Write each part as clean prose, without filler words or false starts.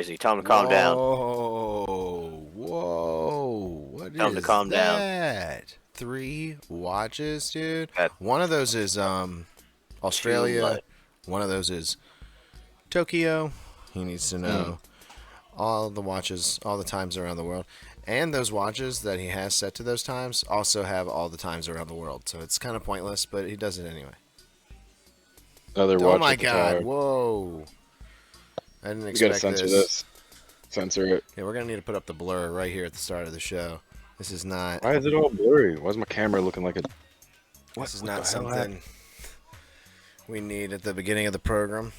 crazy. Tell him to calm down. Whoa. What Tell him to is calm down. that? 3 watches, dude? That One of those is Australia. much. One of those is Tokyo. He needs to know all the watches, all the times around the world. And those watches that he has set to those times also have all the times around the world. So it's kind of pointless, but he does it anyway. Another Oh watch my at the god, tower. whoa. I didn't You gotta expect censor this. this. Censor it. Yeah, we're going to need to put up the blur right here at the start of the show. This is not... Why is it all blurry? Why is my camera looking like a... This is what not the hell something we need at the beginning of the program.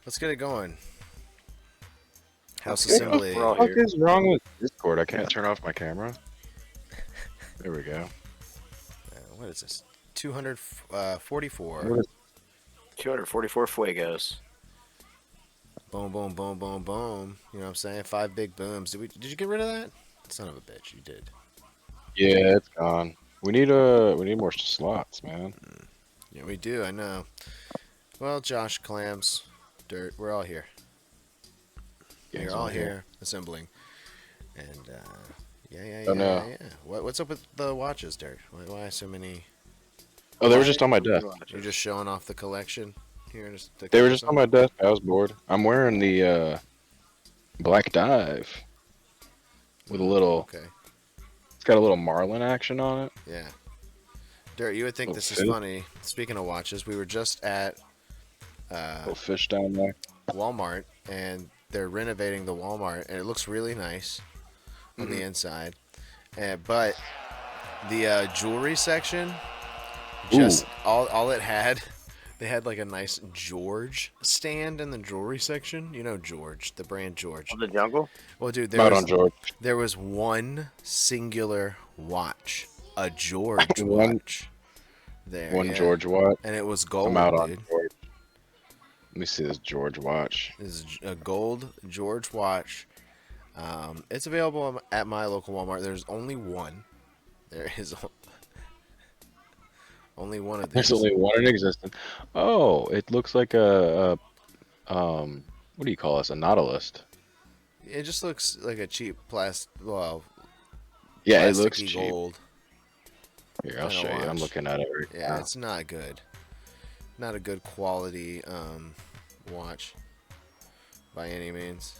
Let's get it going. House assembly. We're all What the here. fuck is wrong with Discord? I can't turn off my camera. There we go. What is this? 244. What is- 244 fuegos. Boom, boom, boom, boom, boom. You know what I'm saying? 5 big booms. Did you get rid of that? Son of a bitch, you did. Yeah, it's gone. We need more slots, man. Yeah, we do. I know. Well, Josh, Clams, Dirt, we're all here. We're all here assembling. And yeah. Oh, no. What's up with the watches, Dirt? Why so many? Oh, they were just on my desk. You're just showing off the collection here. They were just on my desk. I was bored. I'm wearing the Black Dive with a little. Okay. It's got a little Marlin action on it. Yeah. Dirt, you would think Little this is fish. funny. Speaking of watches, we were just at Little fish down there. Walmart, and they're renovating the Walmart, and it looks really nice on the inside. But the jewelry section, just all it had, they had like a nice George stand in the jewelry section. You know George, the brand George. Of the jungle? Well, dude, Out on George. there was one singular watch, a George One- watch. There, One yeah. George watch. And it was gold, I'm out on dude. George. Let me see this George watch. This is a gold George watch. It's available at my local Walmart. There's only one. There is only one of these. There's only one in existence. Oh, it looks like a what do you call this? A Nautilus. It just looks like a cheap plastic. Well, Yeah, it looks plasticky cheap. gold. Here, I'll kinda show you. I'm watch. looking at it right Yeah, now. it's not good. Not a good quality watch by any means.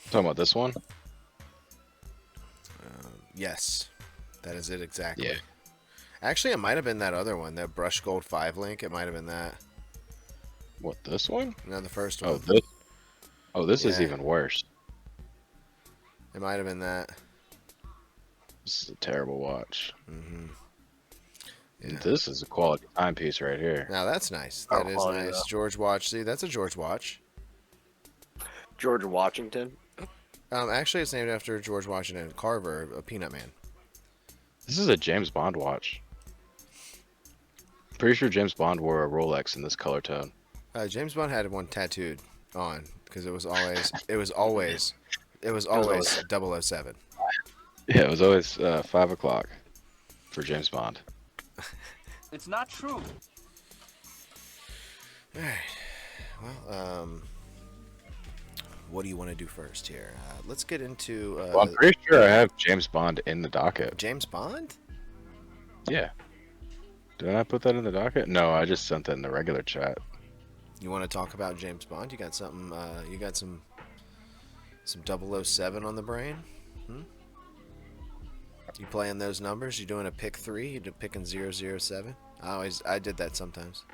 Talking about this one? Yes, that is it exactly. Yeah. Actually, it might have been that other one, that Brush Gold 5 link. It might have been that. What, this one? No, the first one. Oh, this. Oh, this is Yeah. even worse. It might have been that. This is a terrible watch. Mm-hmm. Yeah. This is a quality timepiece right here. Now that's nice. Oh, That is quality, nice. though. George watch. See, that's a George watch. George Washington? Actually, it's named after George Washington Carver, a Peanut Man. This is a James Bond watch. Pretty sure James Bond wore a Rolex in this color tone. James Bond had one tattooed on because it was always 007. Yeah, it was always 5 o'clock for James Bond. It's not true. All right. Well, what do you want to do first here? Let's get into Well, I'm pretty sure I have James Bond in the docket. James Bond. Yeah. Did I put that in the docket? No, I just sent that in the regular chat. You want to talk about James Bond? You got something? You got some 007 on the brain? You playing those numbers? You doing a pick 3? You picking 007? I did that sometimes.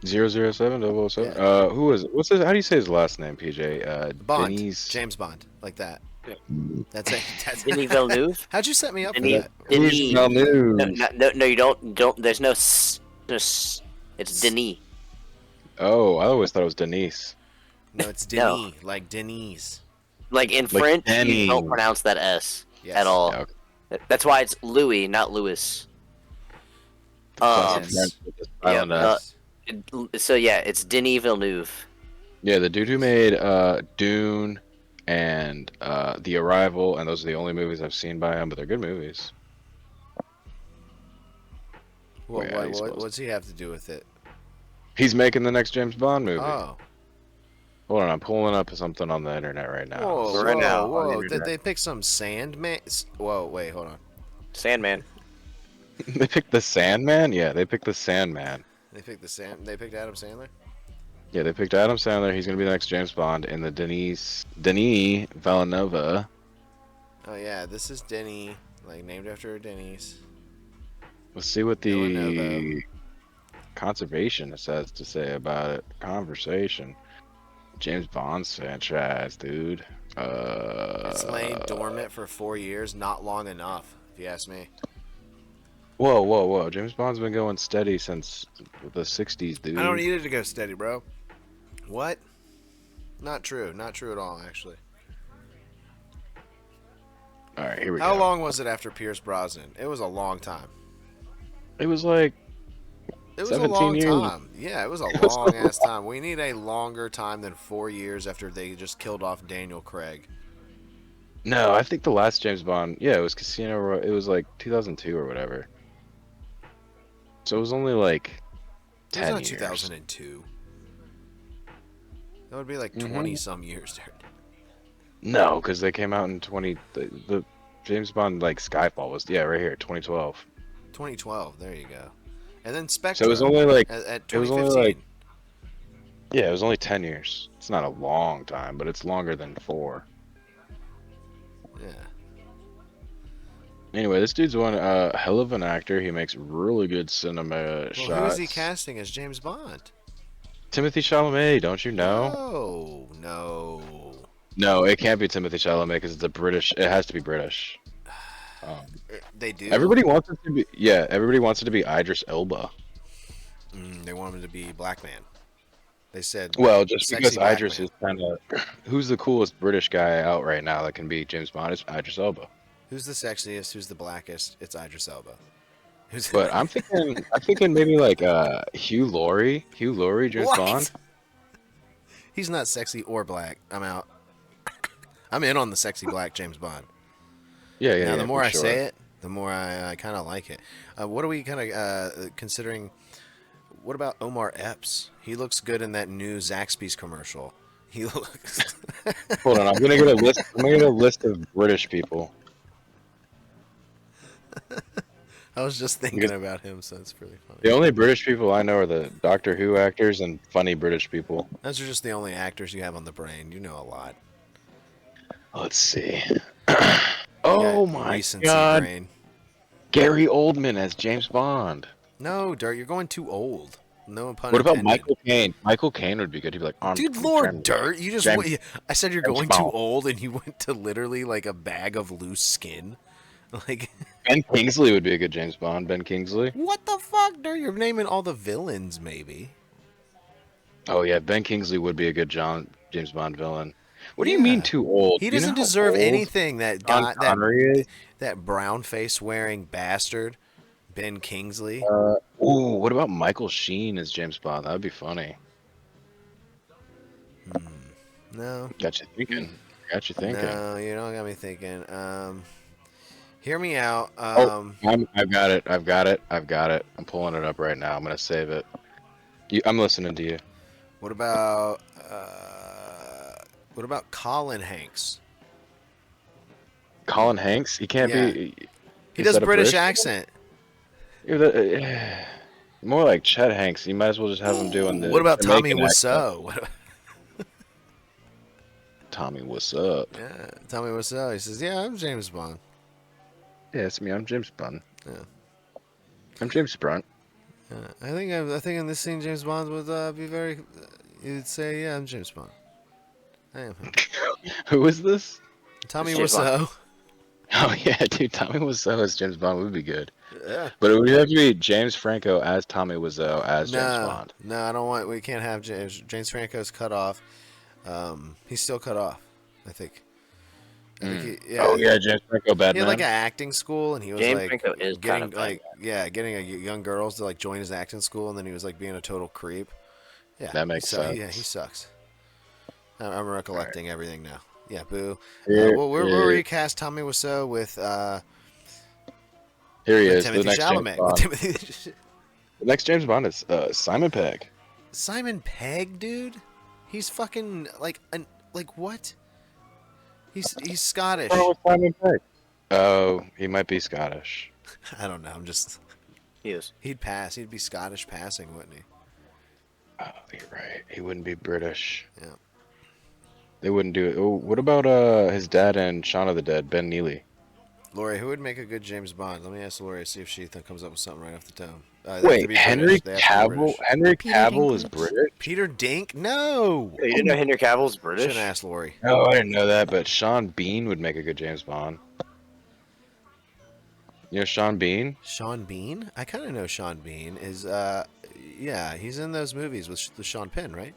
007, 007? Yeah. Who is it? What's his, how do you say his last name, PJ? Bond. Denise. James Bond, like that. Yeah. That's it. That's Denis Villeneuve? How'd you set me up Denis, for that? Denis. Villeneuve. No, you don't. There's no s. It's Denis. Oh, I always thought it was Denise. No, it's No. Denis, like Denise. Like in Like French, Denis. you don't pronounce that S Yes. at all. Yeah, okay. That's why it's Louis, not Louis. Classic yes. French with the yeah, silent S. So yeah, it's Denis Villeneuve. Yeah, the dude who made Dune and The Arrival, and those are the only movies I've seen by him, but they're good movies. Yeah, he's supposed What's he have to do with it? He's making the next James Bond movie. Oh, Hold on, I'm pulling up something on the internet right now. Whoa, Right now, whoa, on the whoa! Did internet. they pick some Sandman? Whoa, wait, hold on. Sandman. They picked the Sandman? Yeah, they picked the Sandman. They picked They picked Adam Sandler. Yeah, they picked Adam Sandler. He's gonna be the next James Bond in the Denis Villeneuve. Oh yeah, this is Denny, like named after Denny's. Let's see what Villeneuve. the conservationist has to say about it. Conversation. James Bond's franchise, dude. It's laid dormant for 4 years, not long enough, if you ask me. Whoa, whoa, whoa! James Bond's been going steady since the '60s, dude. I don't need it to go steady, bro. What? Not true. Not true at all, actually. All right, here we How go. long was it after Pierce Brosnan? It was a long time. It was like It was a 17 long years. time. Yeah, it was a long ass time. We need a longer time than 4 years after they just killed off Daniel Craig. No, I think the last James Bond, yeah, it was Casino Royale. It was like 2002 or whatever. So it was only like It was 10 not years. 2002. That would be like Mhm. 20 some years, dude. No, because they came out in the James Bond like Skyfall was right here 2012. 2012. There you go. And then So Spectre it was only like at it was 2015. only like it was only 10 years. It's not a long time, but it's longer than 4. Yeah. Anyway, this dude's one hell of an actor. He makes really good cinema Well, shots. who is he casting as James Bond? Timothy Chalamet, don't you know? No, no. No, it can't be Timothy Chalamet because it's a British. It has to be British. They do. Everybody wants it to be. Yeah, everybody wants it to be Idris Elba. They want him to be Black Man. They said. Well, just Sexy because black Idris man. is kind of. Who's the coolest British guy out right now that can be James Bond? It's Idris Elba. Who's the sexiest? Who's the blackest? It's Idris Elba. Who's But I'm thinking maybe like Hugh Laurie. Hugh Laurie, James What? Bond. He's not sexy or black. I'm out. I'm in on the sexy black James Bond. Yeah, yeah. Now, yeah, the more for I sure. say it, the more I kind of like it. What are we kind of considering? What about Omar Epps? He looks good in that new Zaxby's commercial. He looks. Hold on, I'm gonna get a list. I'm gonna get a list of British people. I was just thinking Because- about him, so it's pretty funny. The only British people I know are the Doctor Who actors and funny British people. Those are just the only actors you have on the brain. You know a lot. Let's see. You Oh got my recency God, brain. Gary Oldman as James Bond. No, Dirt, you're going too old. No pun What about intended. Michael Caine? Michael Caine would be good. He'd be like, Dude, I'm Lord trying- Dirt, you just James- went, I said you're James going too Bond. old, and you went to literally like a bag of loose skin. Like, Ben Kingsley would be a good James Bond. Ben Kingsley. what the fuck, Dirt? You're naming all the villains, maybe. Oh yeah, Ben Kingsley would be a good James Bond villain. What do you Yeah. mean too old? He Do you know doesn't how deserve old anything. That Sean guy, Connery is? that brown face wearing bastard, Ben Kingsley. Ooh, what about Michael Sheen as James Bond? That'd be funny. No, Got you thinking. Got you thinking. no, you don't got me thinking. Hear me out. I've got it. I've got it. I've got it. I'm pulling it up right now. I'm gonna save it. I'm listening to you. What about Colin Hanks? Colin Hanks. He can't Yeah. be. He is does that a British British? accent. More like Chet Hanks. You might as well just have him doing the. What about Tommy Jamaican accent. Wiseau? Tommy, what's up? Yeah, Tommy Wiseau. He says, "Yeah, I'm James Bond." Yeah, it's me. I'm James Bond. Yeah. I'm James Brunt. I think in this scene, James Bond would be very. You'd say, "Yeah, I'm James Bond." I am him. Who is this? Tommy James Bond. Wiseau. Oh yeah, dude. Tommy Wiseau as James Bond would be good. Yeah. But it would have to be James Franco as Tommy Wiseau as James Bond. No, I don't want. We can't have James. James Franco's cut off. He's still cut off. I think. Yeah. Oh yeah, James Franco, He Batman. had like an acting school, and he was James like Franco is getting kind of like getting young girls to like join his acting school, and then he was like being a total creep. Yeah, That makes sense. Yeah, he sucks. I'm recollecting everything now. Yeah, boo. Here- We'll here- recast Tommy Wiseau with Here he is. Timothy the next James Chalamet. Bond. With Timothy... The next James Bond is Simon Pegg. Simon Pegg, dude. He's fucking like what? He's Scottish. Oh, with Simon Pegg. Oh, he might be Scottish. I don't know. I'm just. He is. He'd pass. He'd be Scottish passing, wouldn't he? Oh, you're right. He wouldn't be British. Yeah. They wouldn't do it. Oh, what about his dad and Shaun of the Dead, Ben Neely? Lori, who would make a good James Bond? Let me ask Lori, see if she comes up with something right off the dome. They have to Wait, be Henry British. They have to be Cavill. British. Henry Peter Cavill is Dinklage. British. Peter Dink? No. Hey, you didn't know Henry Cavill's British? Shouldn't ask Lori. Oh, I didn't know that, but Sean Bean would make a good James Bond. You know Sean Bean? Sean Bean? I kind of know Sean Bean. Yeah, he's in those movies with Sean Penn, right?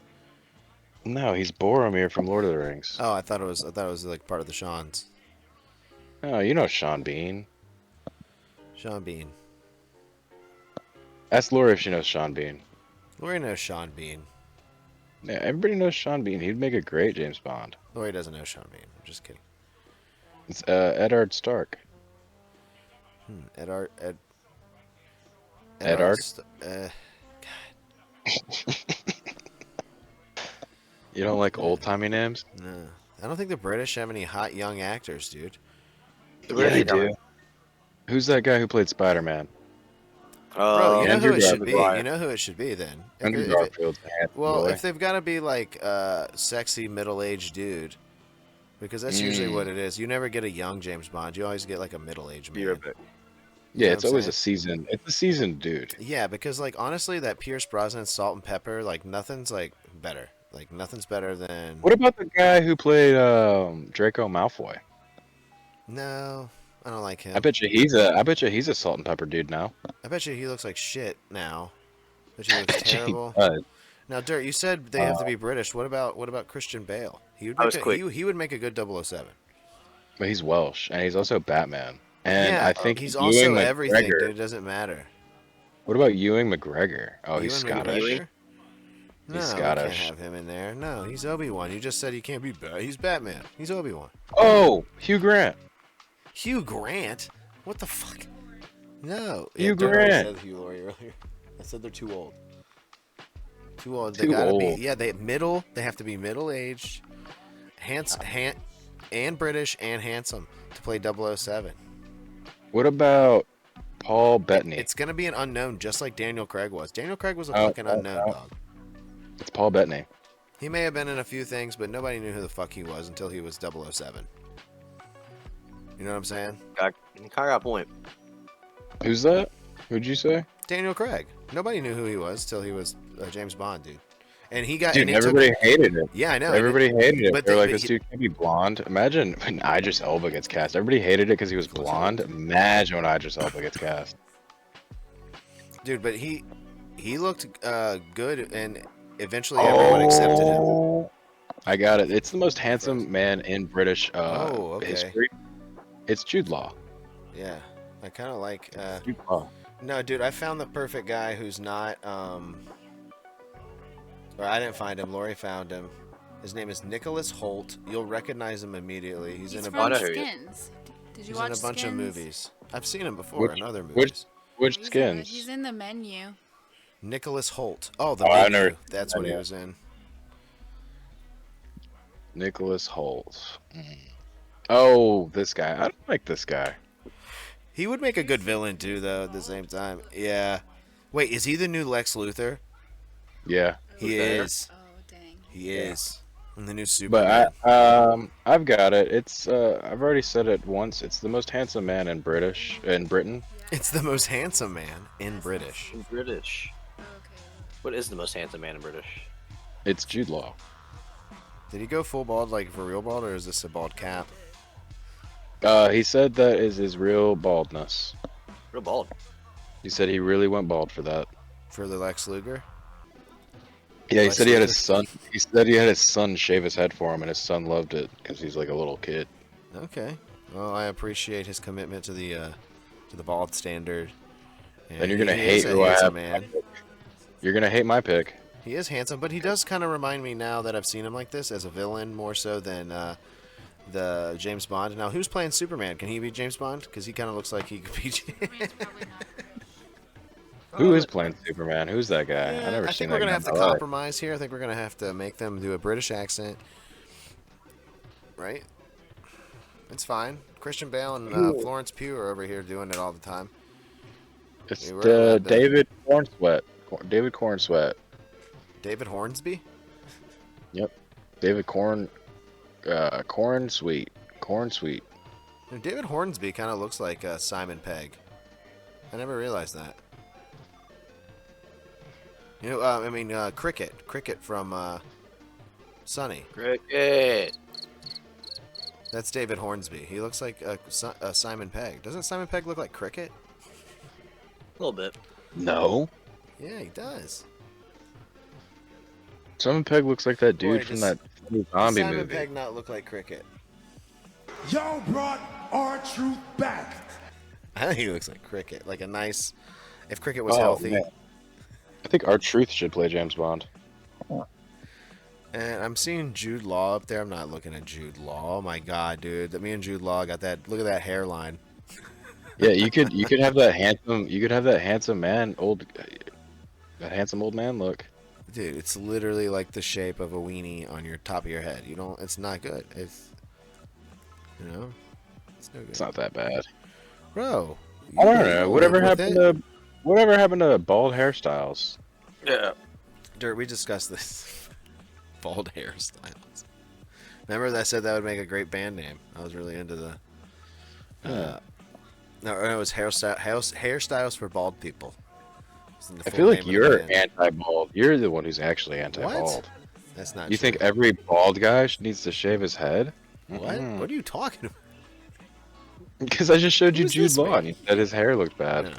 No, he's Boromir from Lord of the Rings. Oh, I thought it was like part of the Sean's. Oh, you know Sean Bean. Sean Bean. Ask Laura if she knows Sean Bean. Lori knows Sean Bean. Yeah, everybody knows Sean Bean. He'd make a great James Bond. Lori doesn't know Sean Bean. I'm just kidding. It's Eddard Stark. Eddard. You don't like old-timey names? No. I don't think the British have any hot young actors, dude. The Yeah, British they are coming. do. Who's that guy who played Spider-Man? Bro, you know Andrew who it should be. Garfield. You know who it should be then. Andrew If it- Garfield's a handsome Well, boy. if they've got to be like a sexy middle-aged dude, because that's usually what it is. You never get a young James Bond. You always get like a middle-aged man. You're a bit. Yeah, know it's what I'm always a saying? seasoned. It's a seasoned dude. Yeah, because like honestly, that Pierce Brosnan Salt and Pepper, like nothing's like better. Like nothing's better than. What about the guy who played Draco Malfoy? No, I don't like him. I bet you he's a salt and pepper dude now. I bet you he looks like shit now. I bet you he looks Bet you he terrible. does. Now, Dirt, you said they have to be British. What about Christian Bale? He would I make was quick. he would make a good 007. But he's Welsh and he's also Batman. And yeah, I think he's Ewan also McGregor. everything, dude. It doesn't matter. What about Ewing McGregor? Oh, he's Ewan Scottish. McGregor? No, He's we Scottish. can't have him in there. No, he's Obi-Wan. You just said he can't be He's Batman. He's Obi-Wan. Oh, Hugh Grant. Hugh Grant? What the fuck? No. Hugh Dirt already Grant. said Hugh Laurie earlier. I said they're too old. Too old. Too They gotta old. be. Yeah, they have to be middle-aged, and British and handsome to play 007. What about Paul Bettany? It's gonna be an unknown, just like Daniel Craig was. Daniel Craig was a Oh, fucking unknown, oh. dog. It's Paul Bettany. He may have been in a few things, but nobody knew who the fuck he was until he was 007. You know what I'm saying? I got a point. Who's that? Who'd you say? Daniel Craig. Nobody knew who he was till he was James Bond, dude. And he got. Dude, and it took- everybody hated it. yeah, I know. Everybody hated it. but They're they- like, but this dude can't be blonde. Imagine when Idris Elba gets cast. Everybody hated it because he was blonde. Imagine when Idris Elba gets cast. Dude, but he looked good, and eventually everyone accepted him. Oh, I got it. It's the most handsome man in British Oh, okay. history. It's Jude Law. Yeah, I kind of like. Jude Law. No, dude, I found the perfect guy who's not. Or I didn't find him. Lori found him. His name is Nicholas Holt. You'll recognize him immediately. He's in a from bunch. bunch- Skins. Did you He's watch in a bunch Skins? of movies. I've seen him before Which- in other which- movies. Which He's skins? He's in the menu. Nicholas Holt. Oh, the Oh, I've menu. never- That's what he yeah. was in. Nicholas Holt. Oh, this guy. I don't like this guy. He would make a good villain too, though. At the same time, yeah. Wait, is he the new Lex Luthor? Yeah. He Okay. is. Oh dang. He is. And the new But Superman. I've got it. It's I've already said it once. It's the most handsome man in Britain. It's the most handsome man in British. British. Okay. What is the most handsome man in British? It's Jude Law. Did he go full bald, like for real bald, or is this a bald cap? He said that is his real baldness. Real bald. He said he really went bald for that. For the Lex Luger? Yeah, he Lex said he had Luthor? his son. He said he had his son shave his head for him, and his son loved it because he's like a little kid. Okay. Well, I appreciate his commitment to the bald standard. And you're gonna he hate is a who I handsome have. man. You're gonna hate my pick. He is handsome, but he does kind of remind me now that I've seen him like this as a villain more so than the James Bond. Now, who's playing Superman? Can he be James Bond? Because he kind of looks like he could be. Superman's probably not. Who is playing Superman? Who's that guy? I Yeah, never I seen think we're that gonna guy have in to my life. compromise here. I think we're gonna have to make them do a British accent, right? It's fine. Christian Bale and Florence Pugh are over here doing it all the time. It's We're allowed to- David Cornsweet. David Cornsweet. David Hornsby. Yep. David Cornsweet. Cornsweet. You know, David Hornsby kind of looks like Simon Pegg. I never realized that. You know, I mean, Cricket. Cricket from Sunny. Cricket. That's David Hornsby. He looks like Simon Pegg. Doesn't Simon Pegg look like Cricket? A little bit. No. Yeah, he does. Simon Pegg looks like that dude Boy, from does- that funny zombie Simon movie. Pegg not look like Cricket? Y'all brought R-Truth back. I think he looks like Cricket. Like a nice... If Cricket was Oh, healthy. man. I think R-Truth should play James Bond. And I'm seeing Jude Law up there. I'm not looking at Jude Law. Oh my god, dude. Me and Jude Law got that. Look at that hairline. Yeah, you could have that handsome old man look. Dude, it's literally like the shape of a weenie on your top of your head. You don't. It's not good. It's, you know, it's no good. It's not that bad. Bro. I don't you know. live with it. Whatever happened to bald hairstyles? Yeah. Dirt, we discussed this. Bald hairstyles. Remember that I said that would make a great band name? I was really into the. No, it was hairstyles for bald people. I feel like you're anti-bald. You're the one who's actually anti-bald. What? That's not You true. think every bald guy needs to shave his head? What? Mm-mm. What are you talking about? Because I just showed you Who's Jude this Law man? and you said his hair looked bad. Yeah.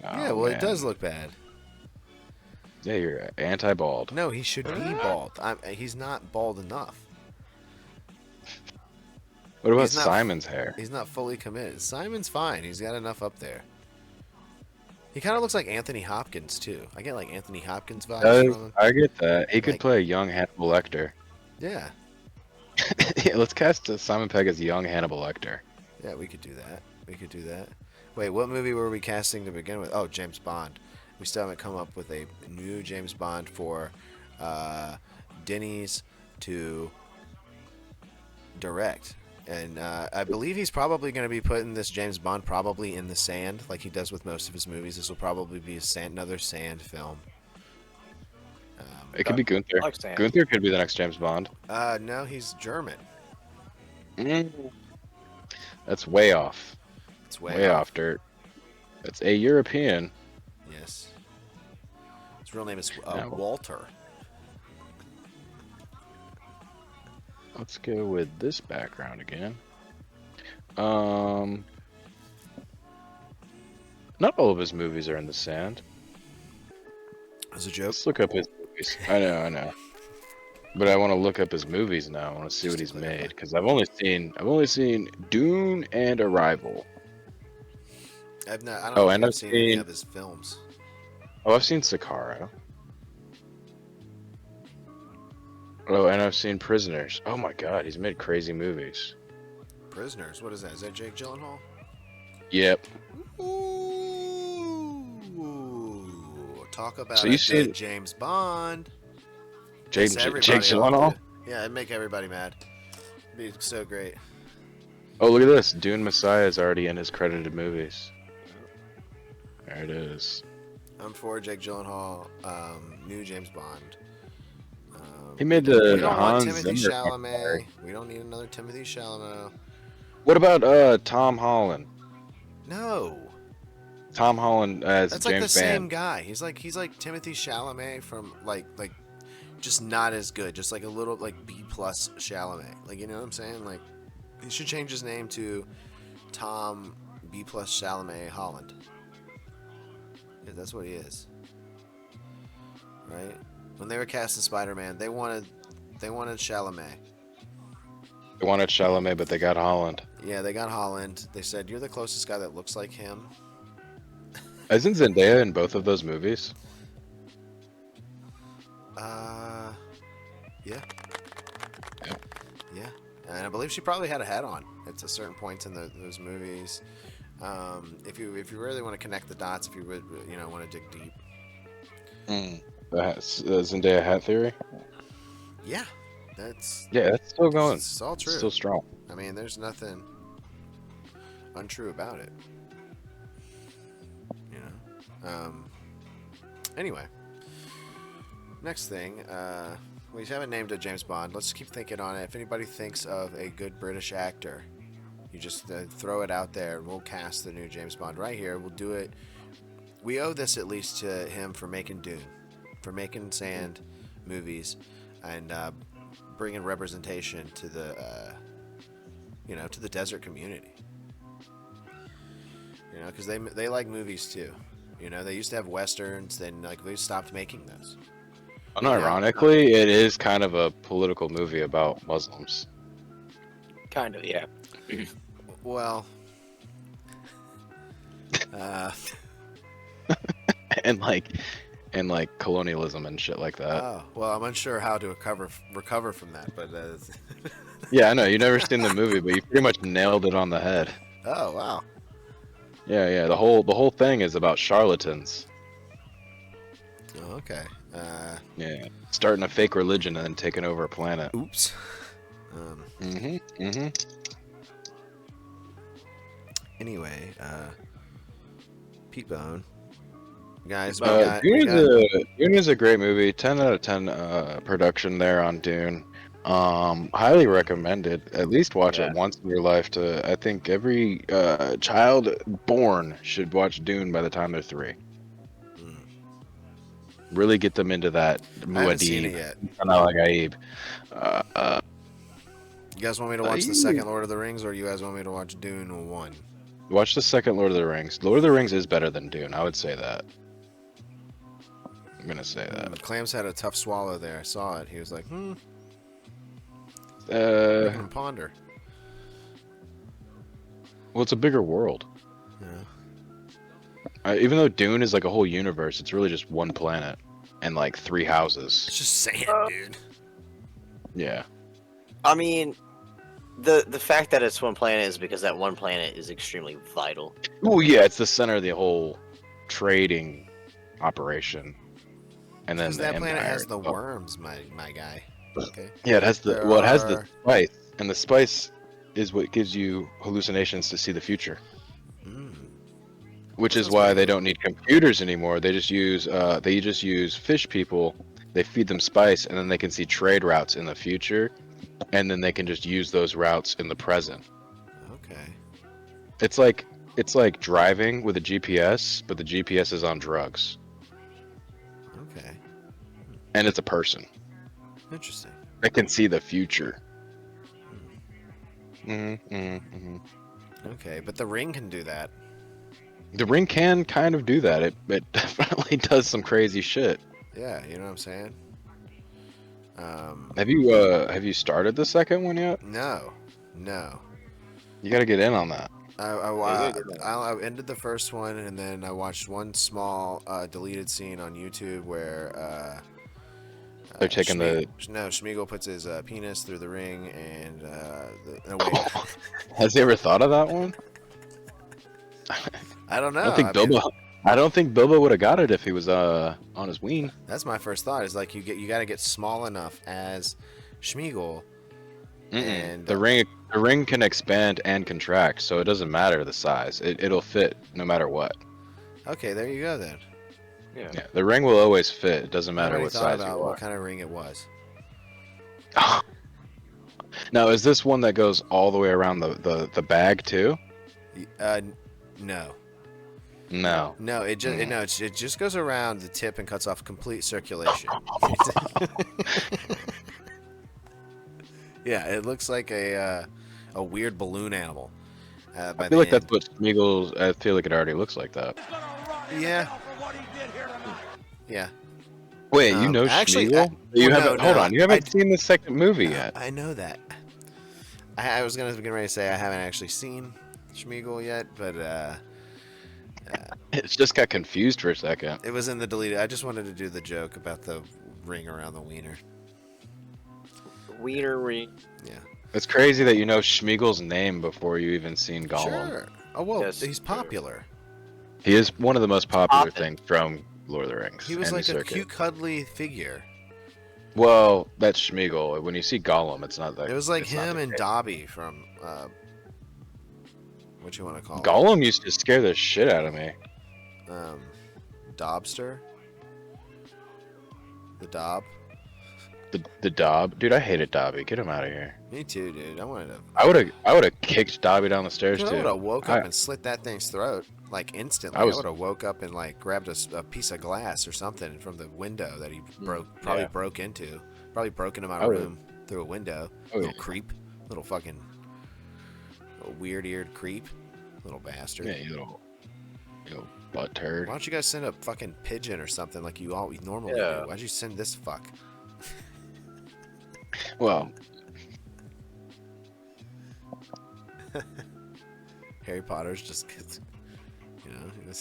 Oh, Yeah, well, it man. does look bad. Yeah, you're anti-bald. No, he should be bald. He's not bald enough. What about He's not- Simon's hair? He's not fully committed. Simon's fine. He's got enough up there. He kind of looks like Anthony Hopkins, too. I get, like, Anthony Hopkins vibes from him. I get that. He could Like- play a young Hannibal Lecter. Yeah. Yeah, let's cast Simon Pegg as young Hannibal Lecter. Yeah, we could do that. We could do that. Wait, what movie were we casting to begin with? Oh, James Bond. We still haven't come up with a new James Bond for Denny's to direct. And I believe he's probably going to be putting this James Bond probably in the sand, like he does with most of his movies. This will probably be another sand film. It could be Gunther. I like sand. Gunther could be the next James Bond. No, he's German. That's way off. It's Way off, Dirt. It's a European. Yes. His real name is No. Walter. Let's go with this background again. Not all of his movies are in the sand. As a joke. Let's look up his movies. I know. But I want to look up his movies now. I want to see what he's made because I've only seen Dune and Arrival. I don't Oh, think and I've I've seen any seen- of his films. Oh, I've seen Sicario. Oh, and I've seen Prisoners. Oh my God, he's made crazy movies. Prisoners. What is that? Is that Jake Gyllenhaal? Yep. Ooh, talk about So a you good seen- James Bond. Jake Piss everybody off, Gyllenhaal. dude. Yeah, it'd make everybody mad. It'd be so great. Oh, look at this. Dune Messiah is already in his credited movies. There it is. I'm for Jake Gyllenhaal. New James Bond. He made we the don't want Hans Timothy Zimmer Chalamet. documentary. We don't need another Timothy Chalamet. What about Tom Holland? No, Tom Holland as that's like the James same Bond. guy. He's like Timothy Chalamet from like just not as good. Just like a little like B plus Chalamet. Like, you know what I'm saying? Like, he should change his name to Tom B plus Chalamet Holland. Yeah, that's what he is. Right? When they were casting Spider-Man, they wanted Chalamet. They wanted Chalamet, but they got Holland. Yeah, they got Holland. They said, "You're the closest guy that looks like him." Isn't Zendaya in both of those movies? Yeah. Yeah. Yeah. And I believe she probably had a hat on at certain points in those movies. If you really want to connect the dots, if you would want to dig deep. Zendaya hat theory. Yeah, that's Yeah, that's still going. it's all true. It's still strong. I mean, there's nothing untrue about it. You know. Anyway, next thing. We haven't named a James Bond. Let's keep thinking on it. If anybody thinks of a good British actor, you just throw it out there. We'll cast the new James Bond right here. We'll do it. We owe this at least to him for making Dune, for making Sand movies, and bringing representation to the to the desert community. Because they like movies too. They used to have westerns, then they stopped making those. Unironically, it is kind of a political movie about Muslims. Kind of, yeah. Well, and like colonialism and shit like that. oh well, I'm unsure how to recover from that, but Yeah, I know you've never seen the movie, but you pretty much nailed it on the head. oh wow. Yeah. The whole thing is about charlatans. Oh, okay. Yeah, starting a fake religion and then taking over a planet. Oops. Anyway, Pete Bone. Guys, Dune is a great movie. 10 out of 10 production there on Dune. Highly recommended. At least watch it once in your life. I think every child born should watch Dune by the time they're 3. Really get them into that I haven't seen it yet. Muad'Dib. You guys want me to watch the second Lord of the Rings, or you guys want me to watch Dune 1? Watch the second Lord of the Rings. Lord of the Rings is better than Dune. I would say that. I'm gonna say that. Clams had a tough swallow there. I saw it. He was like, making him ponder. Well, it's a bigger world. Yeah. Even though Dune is like a whole universe, it's really just one planet and like 3 houses. It's just sand, dude. Yeah. I mean, the fact that it's one planet is because that one planet is extremely vital. Oh yeah, it's the center of the whole trading operation. And then Because the that planet Empire has the itself. worms, my guy. Okay. Yeah, it has the There it has the are- spice, and the spice is what gives you hallucinations to see the future. Which is Sounds why pretty they cool. don't need computers anymore. They just use fish people. They feed them spice, and then they can see trade routes in the future, and then they can just use those routes in the present. Okay. It's like driving with a GPS, but the GPS is on drugs, Okay. and it's a person Interesting. that can see the future. Okay, but the ring can do that. The ring can kind of do that. It definitely does some crazy shit. Yeah, you know what I'm saying? Have you started the second one yet? No. You got to get in on that. I ended the first one, and then I watched one small deleted scene on YouTube where They're taking Schmeagol puts his penis through the ring, and no, wait. Has he ever thought of that one? I don't know. I don't think Bilbo would have got it if he was on his ween. That's my first thought. Is like you got to get small enough as Schmeagol, and The ring can expand and contract, so it doesn't matter the size. It'll fit no matter what. Okay, there you go then. Yeah, the ring will always fit. It doesn't matter Nobody what thought size you about are. what kind of ring it was. Now, is this one that goes all the way around the bag too? No. No. No, it just goes around the tip and cuts off complete circulation. Yeah, it looks like a weird balloon animal. I feel like that's what Smeagol's. I feel like it already looks like that. Yeah. Yeah. Wait, you know actually, Smeagol? You well, haven't. no, Hold no, on, you haven't seen the second movie yet. I know that. I was gonna get ready to say I haven't actually seen Schmeagol yet, but It just got confused for a second. it was in the deleted. I just wanted to do the joke about the ring around the wiener. Wiener ring. Yeah. It's crazy that you know Schmeagol's name before you even seen Gollum. Sure. Oh well, Yes, he's sir. popular. He is one of the most popular Poppin'. things from Lord of the Rings. He was and like the a circuit. cute, cuddly figure. Well, that's Schmeagol. When you see Gollum, it's not that. It was like it's not him the and case. Dobby from what you want to call Gollum used to scare the shit out of me. it? Dobster. The Dob. The Dob, dude, I hated Dobby. Get him out of here. Me too, dude. I wanted to. I would have kicked Dobby down the stairs Dude, I too. would have woke up and slit that thing's throat like instantly. I was- would have woke up and like grabbed a piece of glass or something from the window that he probably yeah. broke into. Probably broke into my I would've- room through a window. Oh, Little yeah. creep, little fucking, little weird-eared creep, little bastard. Yeah, you little butt turd. Why don't you guys send a fucking pigeon or something like you all normally Yeah. do? Why'd you send this fuck? Well, Harry Potter's just, you know,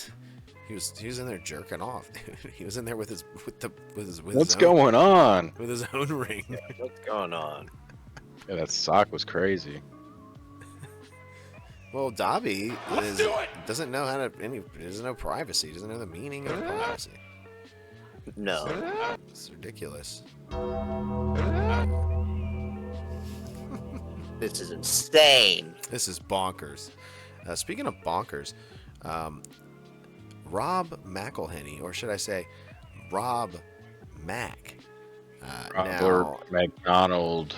he was in there jerking off, dude. He was in there with his what's own, going on? with his own ring. What's going on? Yeah, that sock was crazy. Well, Dobby doesn't know how to doesn't know privacy. Doesn't know the meaning of privacy. No. It's ridiculous. This is insane. This is bonkers. Speaking of bonkers, Rob McElhenney, or should I say, Rob Mack. Robert McDonald.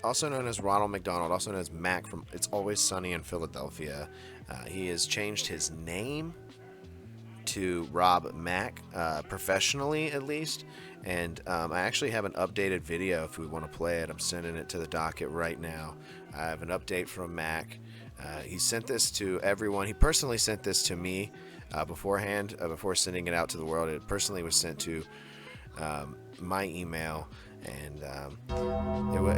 Also known as Ronald McDonald, also known as Mac from It's Always Sunny in Philadelphia. He has changed his name to Rob Mack, professionally at least. And I actually have an updated video if we want to play it. I'm sending it to the docket right now. I have an update from Mac. He sent this to everyone. He personally sent this to me beforehand, before sending it out to the world. It personally was sent to my email. And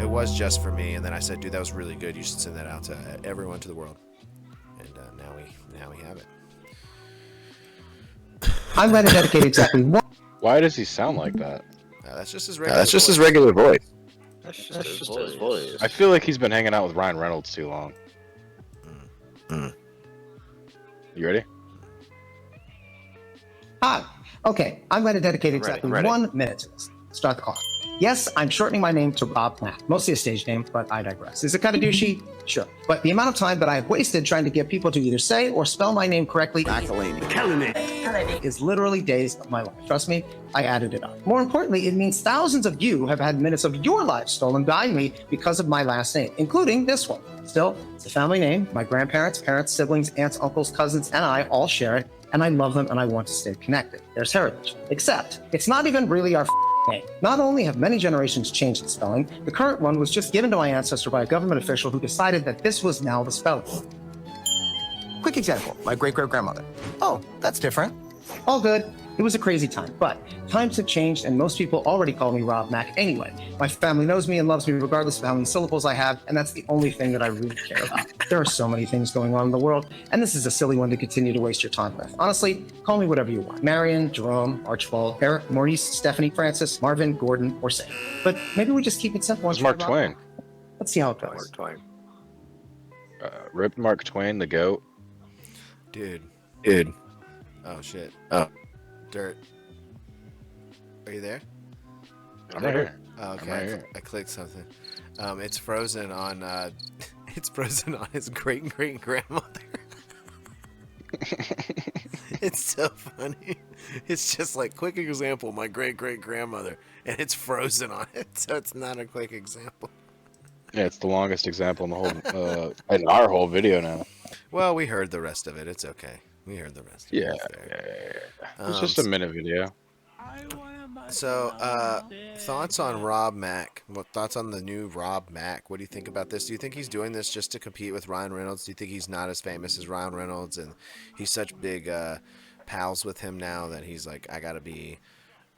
it was just for me, and then I said, "Dude, that was really good. You should send that out to everyone, to the world." And now we have it. I'm going to dedicate exactly one. Why does he sound like that? That's just his regular. regular voice. That's just his voice. I feel like he's been hanging out with Ryan Reynolds too long. You ready? Hi. Okay, I'm going to dedicate exactly Ready. 1 minute to this. Start the clock. Yes, I'm shortening my name to Rob Mack. Mostly a stage name, but I digress. Is it kind of douchey? Sure. But the amount of time that I have wasted trying to get people to either say or spell my name correctly is literally days of my life. Trust me, I added it up. More importantly, it means thousands of you have had minutes of your lives stolen by me because of my last name, including this one. Still, it's a family name. My grandparents, parents, siblings, aunts, uncles, cousins, and I all share it, and I love them and I want to stay connected. There's heritage. Except, it's not even really our name. Not only have many generations changed the spelling, the current one was just given to my ancestor by a government official who decided that this was now the spelling. Quick example, my great-great-grandmother. Oh, that's different. All good. It was a crazy time, but times have changed and most people already call me Rob Mack anyway. My family knows me and loves me regardless of how many syllables I have, and that's the only thing that I really care about. There are so many things going on in the world, and this is a silly one to continue to waste your time with. Honestly, call me whatever you want. Marion, Jerome, Archibald, Eric, Maurice, Stephanie, Francis, Marvin, Gordon, or Sam. But maybe we just keep it simple. Where's Mark Twain? Let's see how it goes. Mark Twain. Rip Mark Twain, the GOAT. Dude. Oh shit. Oh. Dirt. Are you there? I'm right here. Oh, okay, I'm right here. I clicked something. It's frozen on. It's frozen on his great grandmother. It's so funny. It's just like quick example, my great grandmother, and it's frozen on it, so it's not a quick example. Yeah, it's the longest example in the whole in our whole video now. Well, we heard the rest of it. It's okay. We heard the rest of Yeah, it. it's just a minute video. So, thoughts on Rob Mack? What thoughts on the new Rob Mack? What do you think about this? Do you think he's doing this just to compete with Ryan Reynolds? Do you think he's not as famous as Ryan Reynolds, and he's such big pals with him now that he's like, I gotta be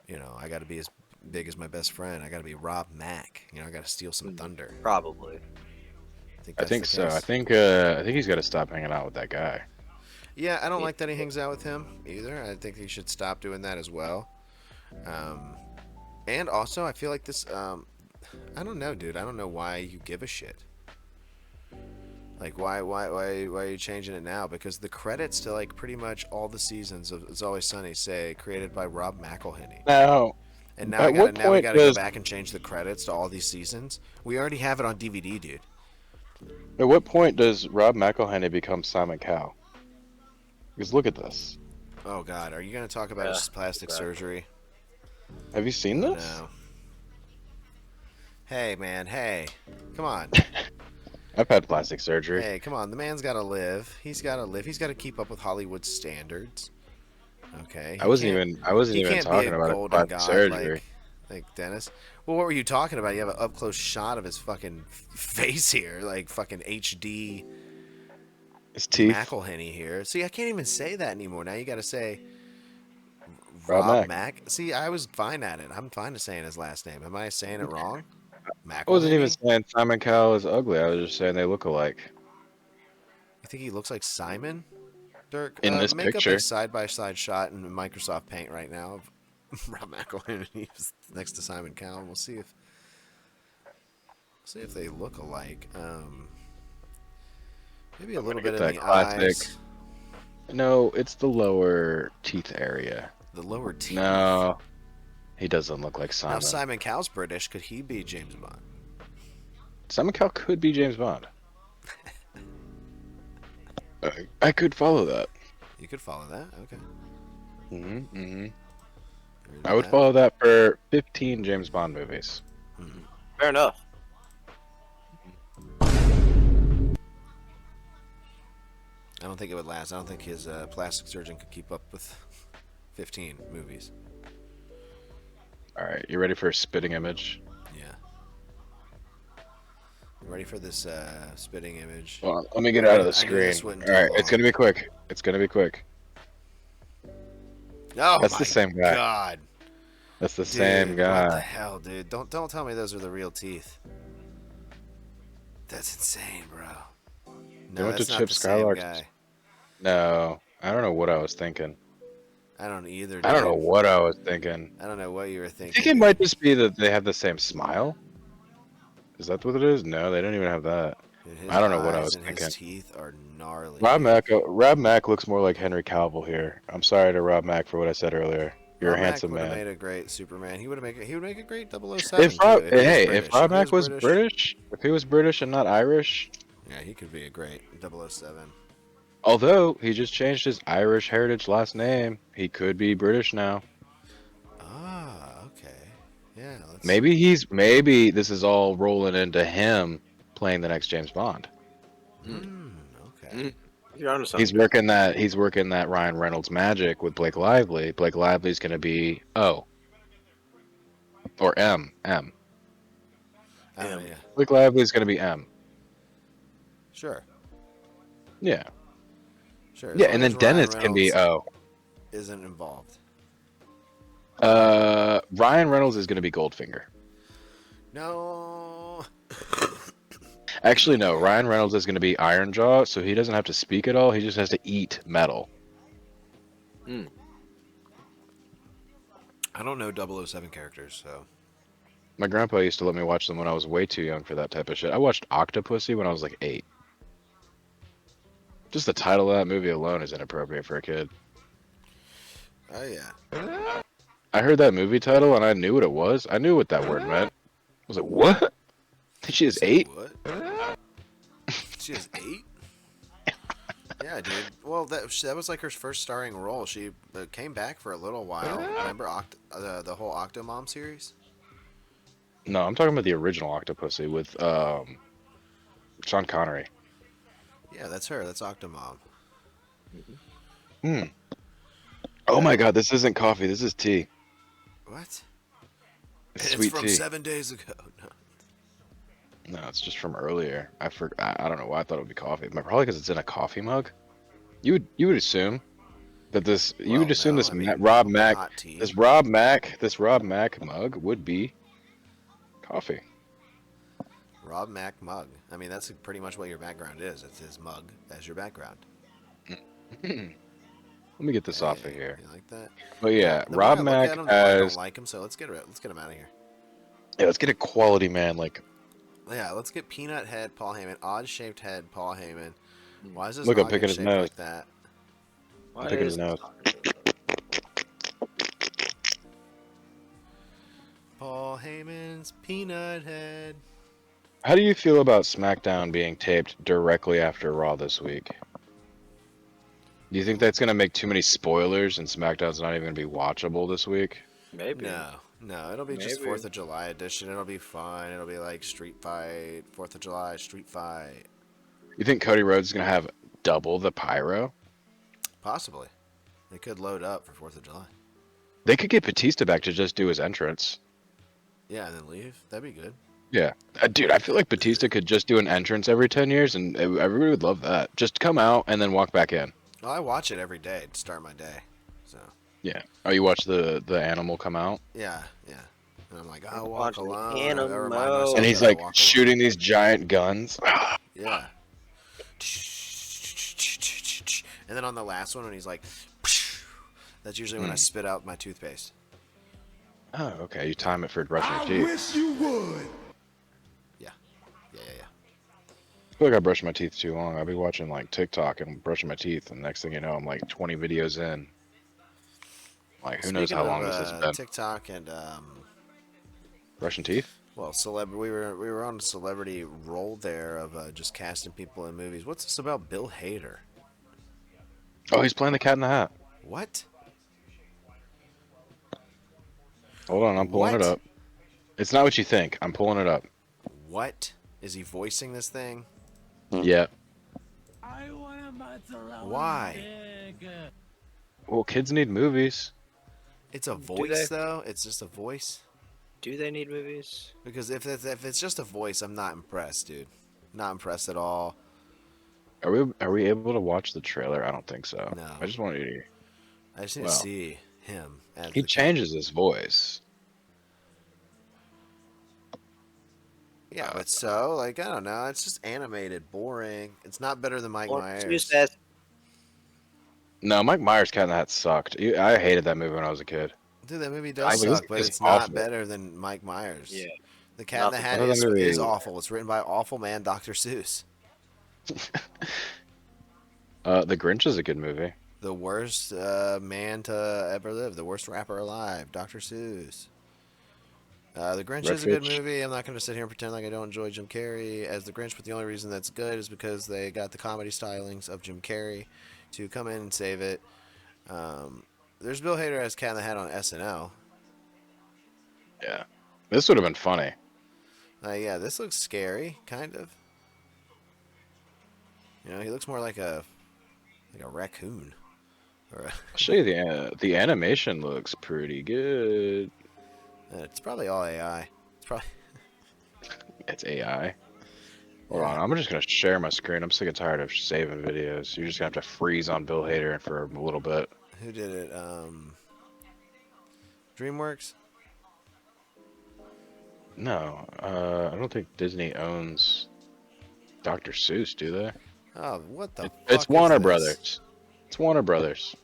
as big as my best friend. I gotta be Rob Mack. I gotta steal some thunder. Probably. I think that's the so. case. I think he's got to stop hanging out with that guy. Yeah, I don't like that he hangs out with him either. I think he should stop doing that as well. And also, I feel like this. I don't know, dude. I don't know why you give a shit. Like, why are you changing it now? Because the credits to like pretty much all the seasons of It's Always Sunny say created by Rob McElhenney. Now, And now at what now we point gotta go does back and change the credits to all these seasons. We already have it on DVD, dude. at what point does Rob McElhenney become Simon Cowell? Because look at this. Oh God, are you gonna talk about his plastic surgery? Have you seen Oh, this? no. Hey man, hey, come on. I've had plastic surgery. Hey, come on. The man's gotta live. He's gotta live. He's gotta keep up with Hollywood standards. Okay. I wasn't even He can't talking be a about golden plastic god surgery. like Dennis. Well, what were you talking about? You have an up close shot of his fucking face here, like fucking HD His teeth. McElhenney here. See, I can't even say that anymore. Now you gotta say Rob Rob Mac. Mac. See, I was fine at it. I'm fine to saying his last name. Am I saying it wrong? I wasn't even McElhenney? saying Simon Cowell is ugly. I was just saying they look alike. You think he looks like Simon? Dirk, In this make picture. up a side-by-side shot in Microsoft Paint right now of Rob McElhenney next to Simon Cowell. We'll see if they look alike. Maybe a little bit in that the classic. eyes. No, it's the lower teeth area. The lower teeth. No, he doesn't look like Now Simon. Simon Cowell's British. Could he be James Bond? Simon Cowell could be James Bond. I could follow that. You could follow that. Okay. Mm-hmm. Agree I would with follow that for 15 James Bond movies. Fair enough. I don't think it would last. I don't think his plastic surgeon could keep up with 15 movies. All right, you ready for a spitting image? Yeah. You ready for this spitting image? Well, let me get out of the I knew this screen. wouldn't All right, take it's gonna be quick. It's gonna be quick. Oh That's my the same guy. God. That's the Dude, same What the guy. hell, dude? Don't tell me those are the real teeth. That's insane, bro. They No, went to that's not Chip the same Skylark's. guy. No, I don't know what I was thinking. I don't either. Dude. I don't know what I was thinking. I don't know what you were I thinking. think it might just be that they have the same smile. Is that what it is? No, they don't even have that. Dude, his I don't know what I eyes was and thinking. His teeth are gnarly. Rob Mack looks more like Henry Cavill here. I'm sorry to Rob Mack for what I said earlier. You're Rob a handsome Mack would man. have made a great Superman. He would make a great 007 If Rob, too. hey, If if Rob Mack was British, British, if he was British and not Irish, yeah, he could be a great 007. although he just changed his Irish heritage last name, he could be British now. Ah, okay. Yeah. Maybe this is all rolling into him playing the next James Bond. Okay. You're onto something. He's working that Ryan Reynolds magic with Blake Lively. Blake Lively's gonna be O. Or M. I don't know, yeah. Blake Lively's gonna be M. Sure. Yeah. Sure. As Yeah, long and then as Ryan Dennis can be Reynolds O. Isn't involved. Ryan Reynolds is gonna be Goldfinger. No. Actually, no. Ryan Reynolds is gonna be Iron Jaw, so he doesn't have to speak at all. He just has to eat metal. I don't know 007 characters, so. My grandpa used to let me watch them when I was way too young for that type of shit. I watched Octopussy when I was like 8. Just the title of that movie alone is inappropriate for a kid. Oh yeah. I heard that movie title and I knew what it was. I knew what that word meant. I was like, what? She is 8? What? She is 8? Yeah, dude. Well, that was like her first starring role. She came back for a little while. Remember the whole Octomom series? No, I'm talking about the original Octopussy with Sean Connery. Yeah, that's her. That's Octomom. Oh my god, this isn't coffee. This is tea. What? It's It's sweet from tea. 7 days ago. No. No, it's just from earlier. I don't know why I thought it would be coffee. Probably because it's in a coffee mug. You would assume that this. You would Well, assume no, this I mean, Rob Mac. hot tea. This Rob Mac mug would be coffee. Rob Mac mug. I mean, that's pretty much what your background is. It's his mug as your background. Let me get this off of Hey, here. You like that? But yeah, The more I Rob look Mac at him, the more I as don't like him. So let's get him out of here. yeah, let's get a quality man like Yeah, let's get peanut head Paul Heyman, odd shaped head Paul Heyman. Why is this Look, I'm noggin picking his shaped nose. like that? I'm picking his nose. Paul Heyman's peanut head. How do you feel about SmackDown being taped directly after Raw this week? Do you think that's going to make too many spoilers and SmackDown's not even going to be watchable this week? Maybe. No, it'll be just Maybe. 4th of July edition. It'll be fine. It'll be like Street Fight, 4th of July, Street Fight. You think Cody Rhodes is going to have double the pyro? Possibly. They could load up for 4th of July. They could get Batista back to just do his entrance. Yeah, and then leave. That'd be good. Yeah. Dude, I feel like Batista could just do an entrance every 10 years, and everybody would love that. Just come out and then walk back in. Well, I watch it every day to start my day. So. Yeah. Oh, you watch the animal come out? Yeah. And I'm like, I'll walk Watching the alone. animal. I remind myself And he's that I like walk shooting these giant guns. alone. Yeah. And then on the last one, when he's like, that's usually when I spit out my toothpaste. Oh, okay. You time it for brushing I your teeth. wish you would. Yeah. I feel like I brushed my teeth too long. I'll be watching like TikTok and brushing my teeth, and next thing you know, I'm like 20 videos in. Like, who knows how long this has been? TikTok and Brushing teeth? well, we were on a celebrity roll there of just casting people in movies. What's this about Bill Hader? Oh, he's playing the Cat in the Hat. What? Hold on, I'm pulling What? it up. It's not what you think. I'm pulling it up. What? Is he voicing this thing? Yeah. Why? Well, kids need movies. It's a they? voice though. It's just a voice. Do they need movies? Because if it's just a voice, I'm not impressed, dude. Not impressed at all. Are we able to watch the trailer? I don't think so. No. I just wanted you to. I just need to Well, see him. As He the changes his voice. Yeah, but so like I don't know. It's just animated, boring. It's not better than Mike Well, Myers. you said- No, Mike Myers' Cat in the Hat sucked. I hated that movie when I was a kid. Dude, that movie I does think suck, but it's it's not awful. better than Mike Myers. Yeah. The Cat in the Nothing. Hat Other than the is movie. awful. It's written by awful man Dr. Seuss. The Grinch is a good movie. The worst man to ever live. The worst rapper alive. Dr. Seuss. The Grinch is a good Redfish. movie. I'm not going to sit here and pretend like I don't enjoy Jim Carrey as the Grinch, but the only reason that's good is because they got the comedy stylings of Jim Carrey to come in and save it. There's Bill Hader as Cat in the Hat on SNL. Yeah. This would have been funny. Yeah, this looks scary, kind of. You know, he looks more like a raccoon. Or I'll show you the animation looks pretty good. it's probably all AI. It's probably It's AI. Hold on, I'm just gonna share my screen. I'm sick and tired of saving videos. You're just gonna have to freeze on Bill Hader for a little bit. who did it? DreamWorks. No, I don't think Disney owns Dr. Seuss, do they? Oh, what the? It's fuck Warner is this? Brothers. It's Warner Brothers.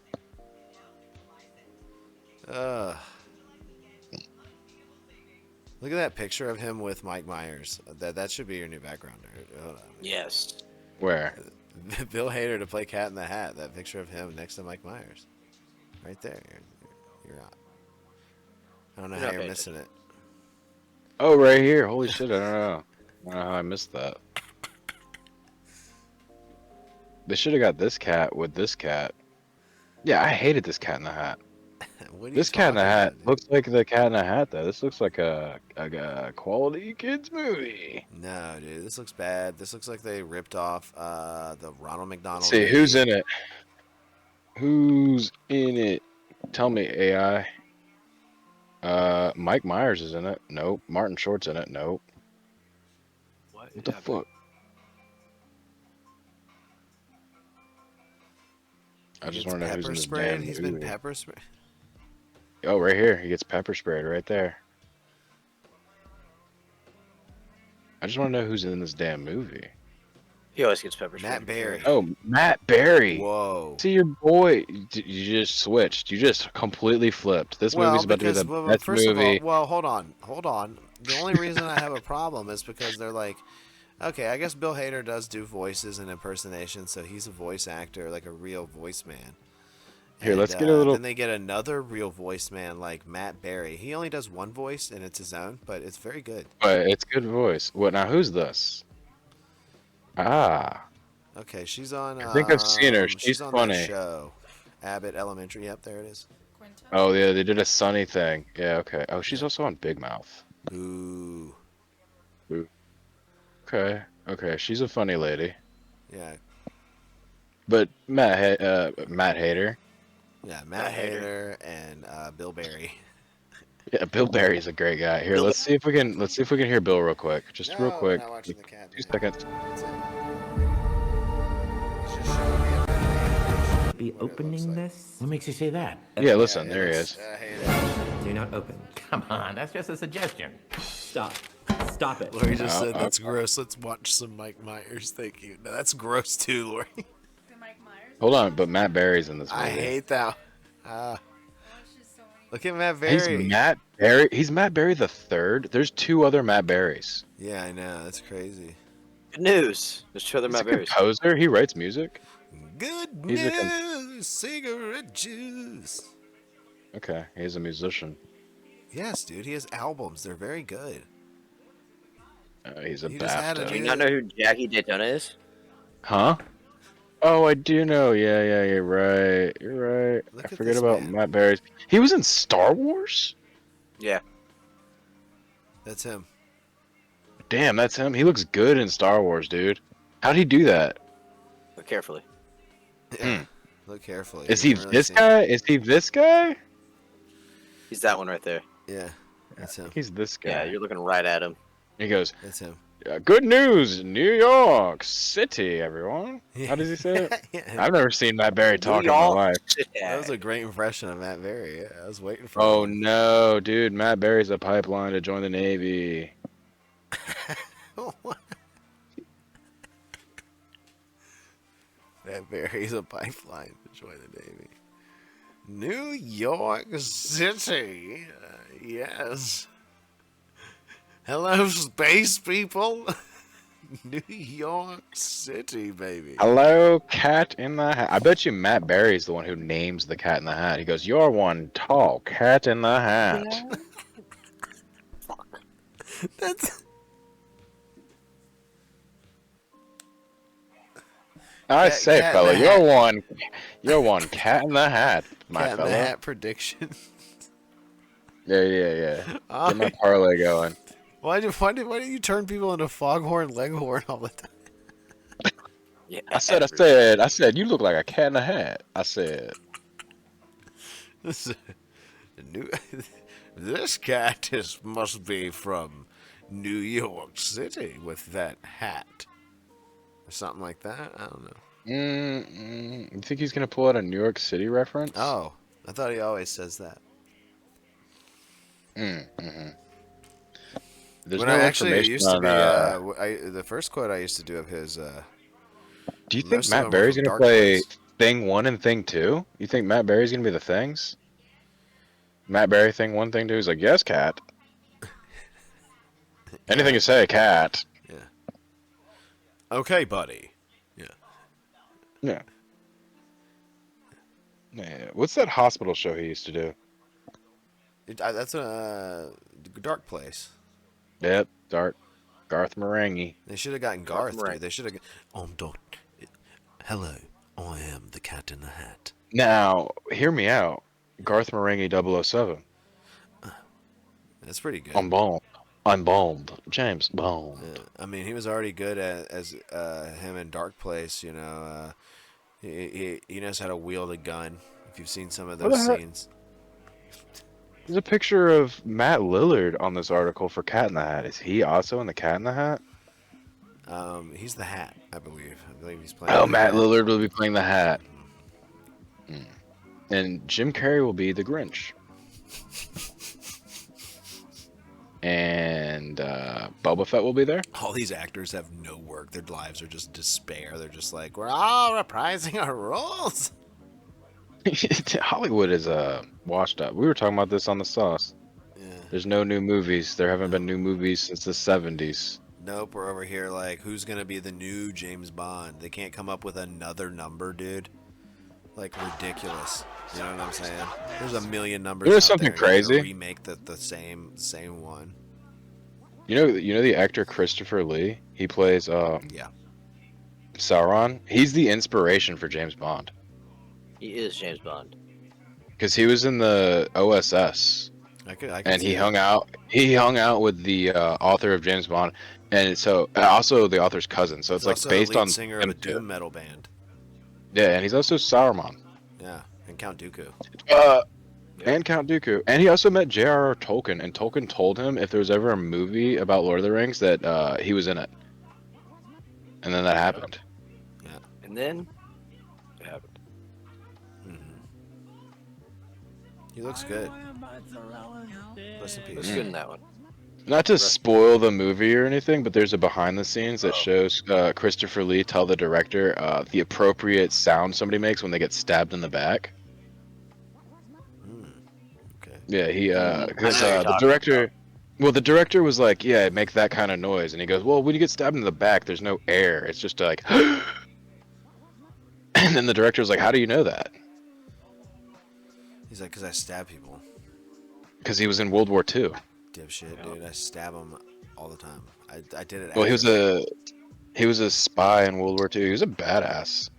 Look at that picture of him with Mike Myers. That should be your new background. Hold on. Yes. Where? Bill Hader to play Cat in the Hat. That picture of him next to Mike Myers, right there. You're out. I don't know You're how not you're paying missing it. Oh, right here. Holy shit! I don't know. I don't know how I missed that. They should have got this cat with this cat. Yeah, I hated this Cat in the Hat. What are you This Cat in the talking Hat about, dude? looks like the Cat in the Hat, though. This looks like a quality kids movie. No, dude, this looks bad. This looks like they ripped off the Ronald McDonald. Let's see, movie. who's in it? Who's in it? Tell me, AI. Mike Myers is in it. Nope. Martin Short's in it. Nope. What the fuck? I just want to know who's in pepper this sprayed. damn He's movie. been pepper sprayed. Oh, right here. He gets pepper sprayed right there. I just want to know who's in this damn movie. He always gets pepper Matt sprayed. Berry. Oh, Matt Berry. Whoa. See your boy. You just switched. You just completely flipped. This movie's about to be the best first movie. of all, well, hold on. the only reason I have a problem is because they're like, okay, I guess Bill Hader does do voices and impersonations, so he's a voice actor, like a real voice man. Here, And, let's get a little. Then they get another real voice man like Matt Berry. He only does one voice, and it's his own, but it's very good. But it's good voice. What now? Who's this? Ah, Okay, she's on. I think I've seen her. She's on funny. that show, Abbott Elementary. Yep, there it is. Oh yeah, they did a Sunny thing. Yeah, okay. Oh, she's also on Big Mouth. Ooh, Okay, okay. She's a funny lady. yeah, But Matt Hader. yeah. Matt Hader and Bill Berry. Yeah, Bill Barry's a great guy. Here, Bill let's see if we can hear Bill real quick. Just real No, quick. we're not watching the cat. 2 seconds. That's it. It's just showing me everything. Be What it looks opening like. this? What makes you say that? Yeah, listen, there he is. Hader. Do not open. Come on, that's just a suggestion. Stop. Stop it. Lori just Oh, said that's gross. Let's watch some Mike Myers. Thank you. No, that's gross too, Lori. Hold on, but Matt Berry's in this movie. I hate that. Look at Matt Berry. He's Matt Berry. He's Matt Berry the third. There's 2 other Matt Berrys. Yeah, I know. That's crazy. Good news. There's 2 other He's a Matt Berries. composer. He writes music. Good He's a news. Cigarette juice. Okay, he's a musician. Yes, dude. He has albums. They're very good. He's a He just had BAFTA. Do you not know who Jackie Daytona is? Huh? Oh, I do know. Yeah, you're right. You're right. Look I at forget this about man. Matt Berry's. He was in Star Wars? Yeah. That's him. Damn, that's him. He looks good in Star Wars, dude. How'd he do that? Look carefully. Yeah. Look carefully. Is You he can really this see- guy? Is he this guy? He's that one right there. Yeah, that's him. He's this guy. Yeah, you're looking right at him. He goes, That's him. good news, New York City, everyone. How does he say it? Yeah. I've never seen Matt Berry talk in my Y'all- life. That was a great impression of Matt Berry. Yeah, I was waiting for Oh him. no, dude, Matt Berry's a pipeline to join the Navy. Matt Berry's a pipeline to join the Navy. New York City. Yes. Hello, space people. New York City, baby. Hello, Cat in the Hat. I bet you Matt Berry's the one who names the Cat in the Hat. He goes, "You're one tall cat in the hat." That's I Cat- say, Cat in fella, the you're one cat in the hat, my Cat in fella. the Hat prediction. Yeah. Get my parlay going. Why do you turn people into Foghorn Leghorn all the time? Yeah. I said, you look like a cat in a hat. I said, This cat must be from New York City with that hat. Or something like that. I don't know. you think he's gonna pull out a New York City reference? Oh, I thought he always says that. There's When no I actually it information used to on, be the first quote I used to do of his. do you think most of them Matt were Berry's from gonna Dark play Place. Thing 1 and Thing 2? You think Matt Berry's gonna be the Things? Matt Berry Thing 1, Thing 2? He's like, yes, cat. Anything you say, cat. Okay, buddy. Yeah. What's that hospital show he used to do? That's a Dark Place. Yep, Garth Marenghi. They should have gotten Garth Garth. Marenghi. Dude. They should have. Hello, I am the Cat in the Hat. Now, hear me out. Garth Marenghi 007. That's pretty good. I'm Bond. James Bond. Yeah, I mean, he was already good as him in Dark Place. You know, he knows how to wield a gun. If you've seen some of What those the heck? scenes. There's a picture of Matt Lillard on this article for Cat in the Hat. Is he also in the Cat in the Hat? He's the Hat, I believe. I believe he's playing. Oh, the Matt Hat. Lillard will be playing the Hat. And Jim Carrey will be the Grinch. And Boba Fett will be there. All these actors have no work. Their lives are just despair. They're just like, we're all reprising our roles. Hollywood is washed up. We were talking about this on the sauce. Yeah. There's no new movies. There haven't been new movies since the 70s. Nope, we're over here like, who's gonna be the new James Bond? They can't come up with another number, dude. Like, ridiculous. You know what I'm saying? There's a million numbers You know out something there. You're gonna crazy? remake the same one. You know the actor Christopher Lee? He plays Yeah. Sauron. He's the inspiration for James Bond. He is James Bond. Because he was in the OSS. I could And see he that. hung out with the author of James Bond, and so also the author's cousin. So He's it's like also based the lead on singer of him a too. doom metal band. Yeah, and he's also Saruman. Yeah, and Count Dooku. And Count Dooku. And he also met J.R.R. Tolkien, and Tolkien told him if there was ever a movie about Lord of the Rings that he was in it. And then that happened. And then it happened. He looks good. Rest in Looks peace. good in that one. Not to spoil the movie or anything, but there's a behind the scenes that shows Christopher Lee tell the director the appropriate sound somebody makes when they get stabbed in the back. Okay. Yeah, he because I know you're the talking director, well, the director was like, yeah, make that kind of noise, and he goes, well, when you get stabbed in the back, there's no air, it's just like, and then the director was like, how do you know that? He's like, because I stab people. Because he was in World War II. Dipshit, dude. I stab them all the time. I did it. Well, after. he was a spy in World War II. He was a badass.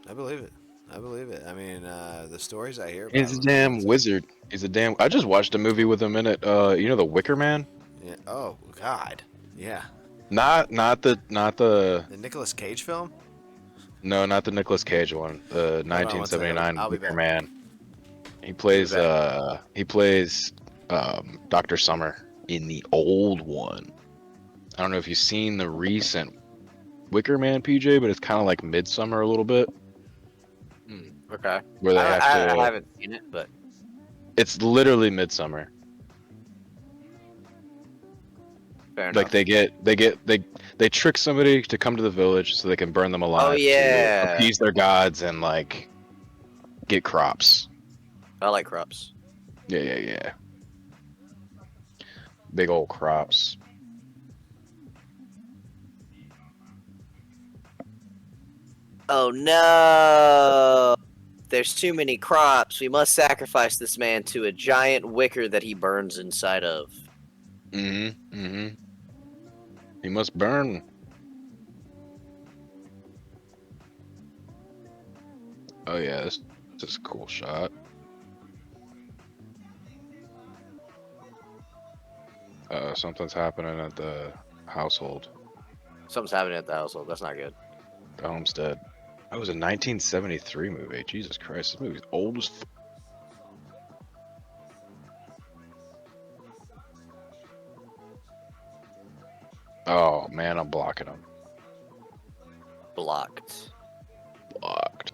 I believe it. I believe it. I mean, the stories I hear about He's a him, damn wizard. He's a damn. I just watched a movie with him in it. You know the Wicker Man? Yeah. Oh God. Yeah. Not the The Nicolas Cage film. no, not the Nicolas Cage one. The Hold on one second. 1979 I'll be Wicker back. Man. He plays Dr. Summer in the old one. I don't know if you've seen the recent Wicker Man, PJ, but it's kind of like Midsummer a little bit. Okay. Where they I haven't seen it, but it's literally Midsummer. fair enough. Like they trick somebody to come to the village so they can burn them alive. Oh, yeah. To appease their gods and like get crops. I like crops. Yeah. Big old crops. Oh no! There's too many crops. We must sacrifice this man to a giant wicker that he burns inside of. Mm-hmm. He must burn. Oh yeah, this is a cool shot. Something's happening at the household. Something's happening at the household. That's not good. The homestead. That was a 1973 movie. Jesus Christ, this movie's old as f. Oh man, I'm blocking him. Blocked. Blocked.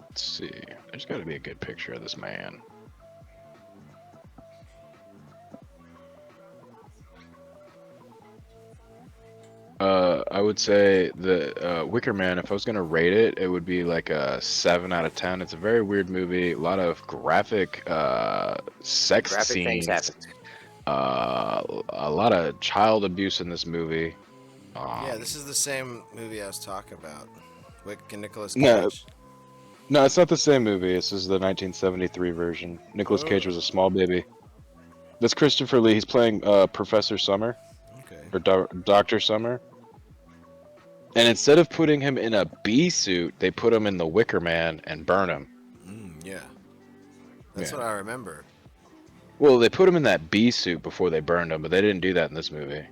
Let's see. There's got to be a good picture of this man. I would say the Wicker Man, if I was gonna rate it, it would be like a 7 out of 10. It's a very weird movie. A lot of graphic sex Graphic things scenes. happen. A lot of child abuse in this movie. Yeah, this is the same movie I was talking about. Wick and Nicolas No. Cage. No, it's not the same movie. This is the 1973 version. Nicolas Cage was a small baby. That's Christopher Lee. He's playing Professor Summer. Okay. Or Dr. Summer. And instead of putting him in a bee suit, they put him in the Wicker Man and burn him. Yeah. That's Yeah. what I remember. Well, they put him in that bee suit before they burned him, but they didn't do that in this movie.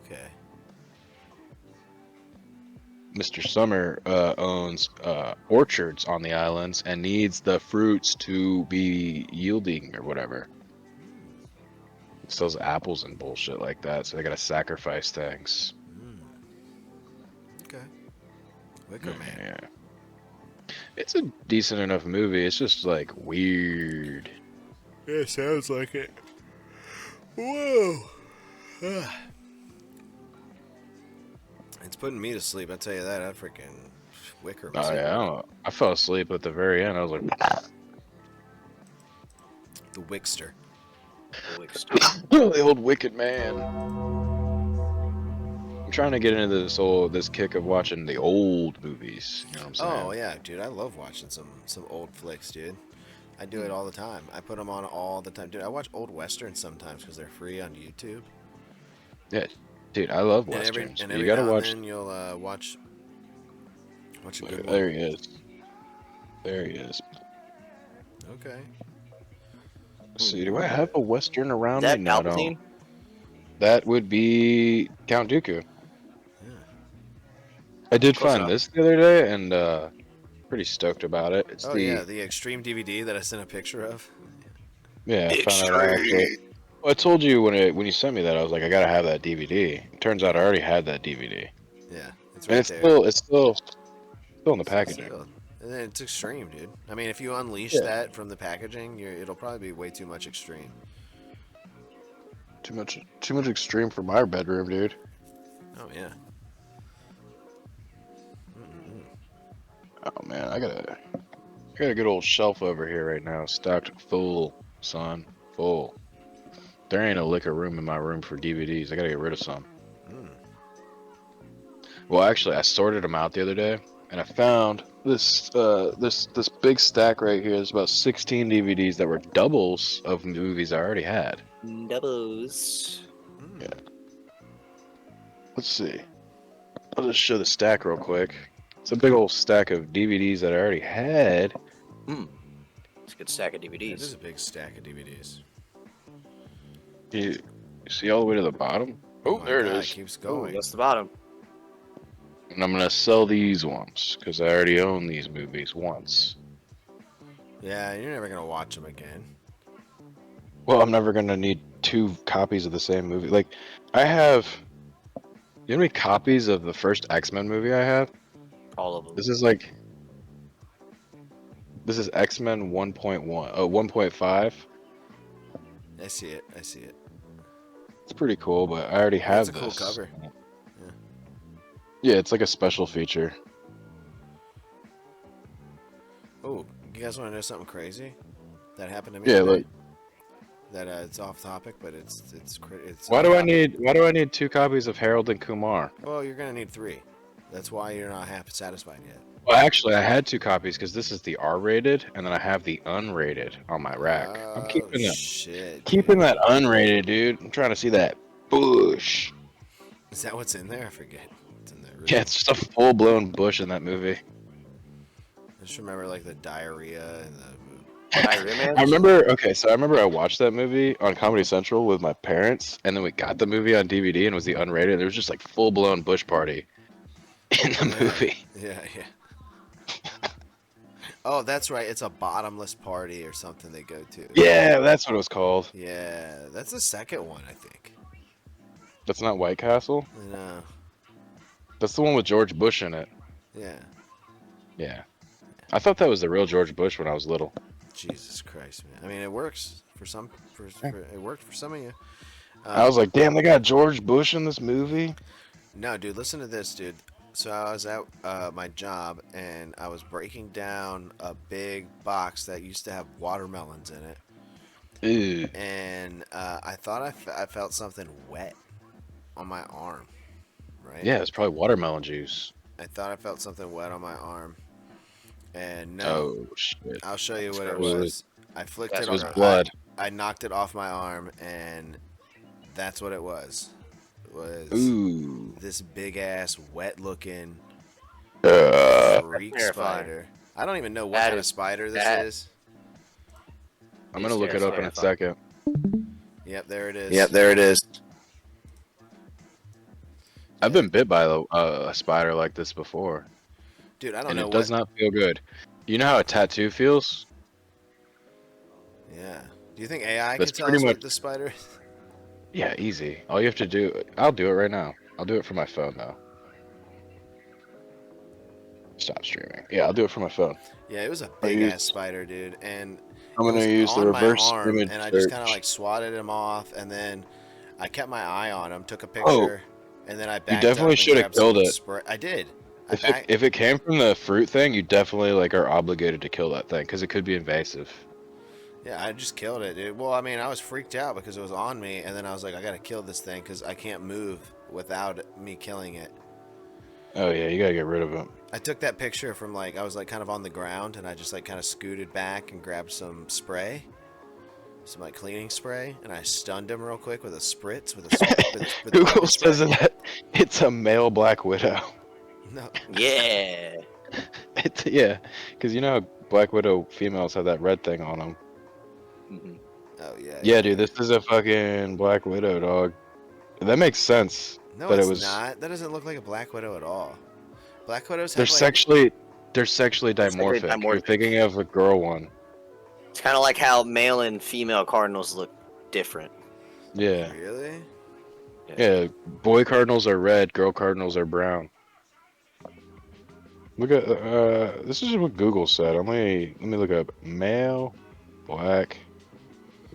Okay. Mr. Summer owns orchards on the islands and needs the fruits to be yielding or whatever. He sells apples and bullshit like that, so they gotta sacrifice things. Okay. Wicker Man. Yeah. It's a decent enough movie. It's just like weird. Yeah, sounds like it. Whoa. It's putting me to sleep. I tell you that. I freaking Wicker. Oh yeah, I, don't know. I fell asleep at the very end. I was like, The Wickster. the old wicked man. I'm trying to get into this kick of watching the old movies. You know what I'm saying? Oh yeah, dude. I love watching some old flicks, dude. I do it all the time. I put them on all the time, dude. I watch old westerns sometimes because they're free on YouTube. Yeah, dude, I love And westerns. every You gotta now watch. and then you'll watch a good There one. he is. There he is. Okay. Let's see, do I have a western around Is that me? No, I Palpatine? don't. That would be Count Dooku. I did Close find enough. this the other day, and pretty stoked about it. It's Oh the yeah, the Extreme DVD that I sent a picture of. yeah. I found out I actually. Well, I told you when you sent me that, I was like, I gotta have that DVD. It turns out I already had that DVD, Yeah, it's and right there. it's still in the Still packaging. sealed. And then it's extreme, dude. I mean, if you unleash Yeah. that from the packaging, it'll probably be way too much extreme. Too much extreme for my bedroom, dude. Oh yeah. Oh man, I got a good old shelf over here right now, stocked full, son, full. There ain't a lick of room in my room for DVDs. I gotta get rid of some. Well, actually, I sorted them out the other day, and I found this big stack right here. There's about 16 DVDs that were doubles of movies I already had. Doubles. Yeah. Let's see. I'll just show the stack real quick. It's a big old stack of DVDs that I already had. It's a good stack of It DVDs. is a big stack of DVDs. You see all the way to the bottom? Oh, my there it God, is. It keeps Oh, going. that's the bottom. And I'm gonna sell these ones because I already own these movies once. Yeah, you're never gonna watch them again. Well, I'm never gonna need 2 copies of the same movie. Like, I have. You know how many copies of the first X-Men movie I have? All of them. This is X-Men 1.1, 1.5. I see it. I see it. It's pretty cool, but I already have It's a cool this. cover. Yeah, it's like a special feature. Oh, you guys want to know something crazy that happened to me? Yeah, today? like That it's off topic, but it's why do I need 2 copies of Harold and Kumar? Well, you're gonna need 3. That's why you're not satisfied yet. Well, actually, I had 2 copies because this is the R-rated, and then I have the unrated on my rack. I'm keeping Shit, that unrated, dude. I'm trying to see that bush. Is that what's in there? I forget. It's in there. Yeah, it's just a full-blown bush in that movie. I just remember like the diarrhea and the. I remember I watched that movie on Comedy Central with my parents, and then we got the movie on DVD, and it was the unrated. And there was just like full-blown bush party in the movie. Yeah. Oh, that's right. It's a bottomless party or something they go to. Yeah, that's what it was called. Yeah, that's the second one, I think. That's not White Castle. No. That's the one with George Bush in it. Yeah. Yeah. I thought that was the real George Bush when I was little. Jesus Christ, man. I mean, it works for some. It worked for some of you. I was like, damn, they got George Bush in this movie? No, dude, listen to this, dude. So I was at my job, and I was breaking down a big box that used to have watermelons in it. Ew. And I thought I felt something wet on my arm, right? Yeah, it's probably watermelon juice. I thought I felt something wet on my arm. And no, Oh, shit. I'll show you what it gross. was. I flicked That it was on blood. I knocked it off my arm, and that's what it was. It was Ooh. this big ass, wet looking freak Terrifying. spider. I don't even know what That kind of is- spider this that- is. I'm gonna look it up in a second. Yep, there it is. Yep, there it is. I've been bit by a spider like this before, Dude, I don't and know it does not feel good. You know how a tattoo feels? Yeah. Do you think AI That's can tell pretty us what much- the spider is? Yeah, easy. All you have to do, I'll do it right now. I'll do it from my phone though. Stop streaming. Yeah, I'll do it from my phone. Yeah, it was a Are big you- ass spider, dude, and I'm it gonna was use the on my reverse arm, image and I just kind of search. like swatted him off, and then I kept my eye on him, took a picture. and then I You backed definitely up and should have grabbed some killed it. spray. I did. If it came from the fruit thing, you definitely like are obligated to kill that thing because it could be invasive. Yeah, I just killed it, dude. Well, I mean, I was freaked out because it was on me, and then I was like, I gotta kill this thing because I can't move without me killing it. Oh yeah, you gotta get rid of it. I took that picture from like I was like kind of on the ground, and I just like kind of scooted back and grabbed some spray, some like cleaning spray, and I stunned him real quick with a spritz with a Google pepper spray. says that it's a male black widow. No. Yeah. Yeah, because you know black widow females have that red thing on them. Mhm. Oh yeah. Yeah, dude, this is a fucking black widow, dog. That makes sense. No, but it's it was not. That doesn't look like a black widow at all. Black widows they're have like. sexually Sexually dimorphic. You're dimorphic. thinking of a girl one. It's kind of like how male and female cardinals look different. Yeah. Really? Yeah, boy cardinals are red, girl cardinals are brown. Look at this is what Google said. Let me look up male black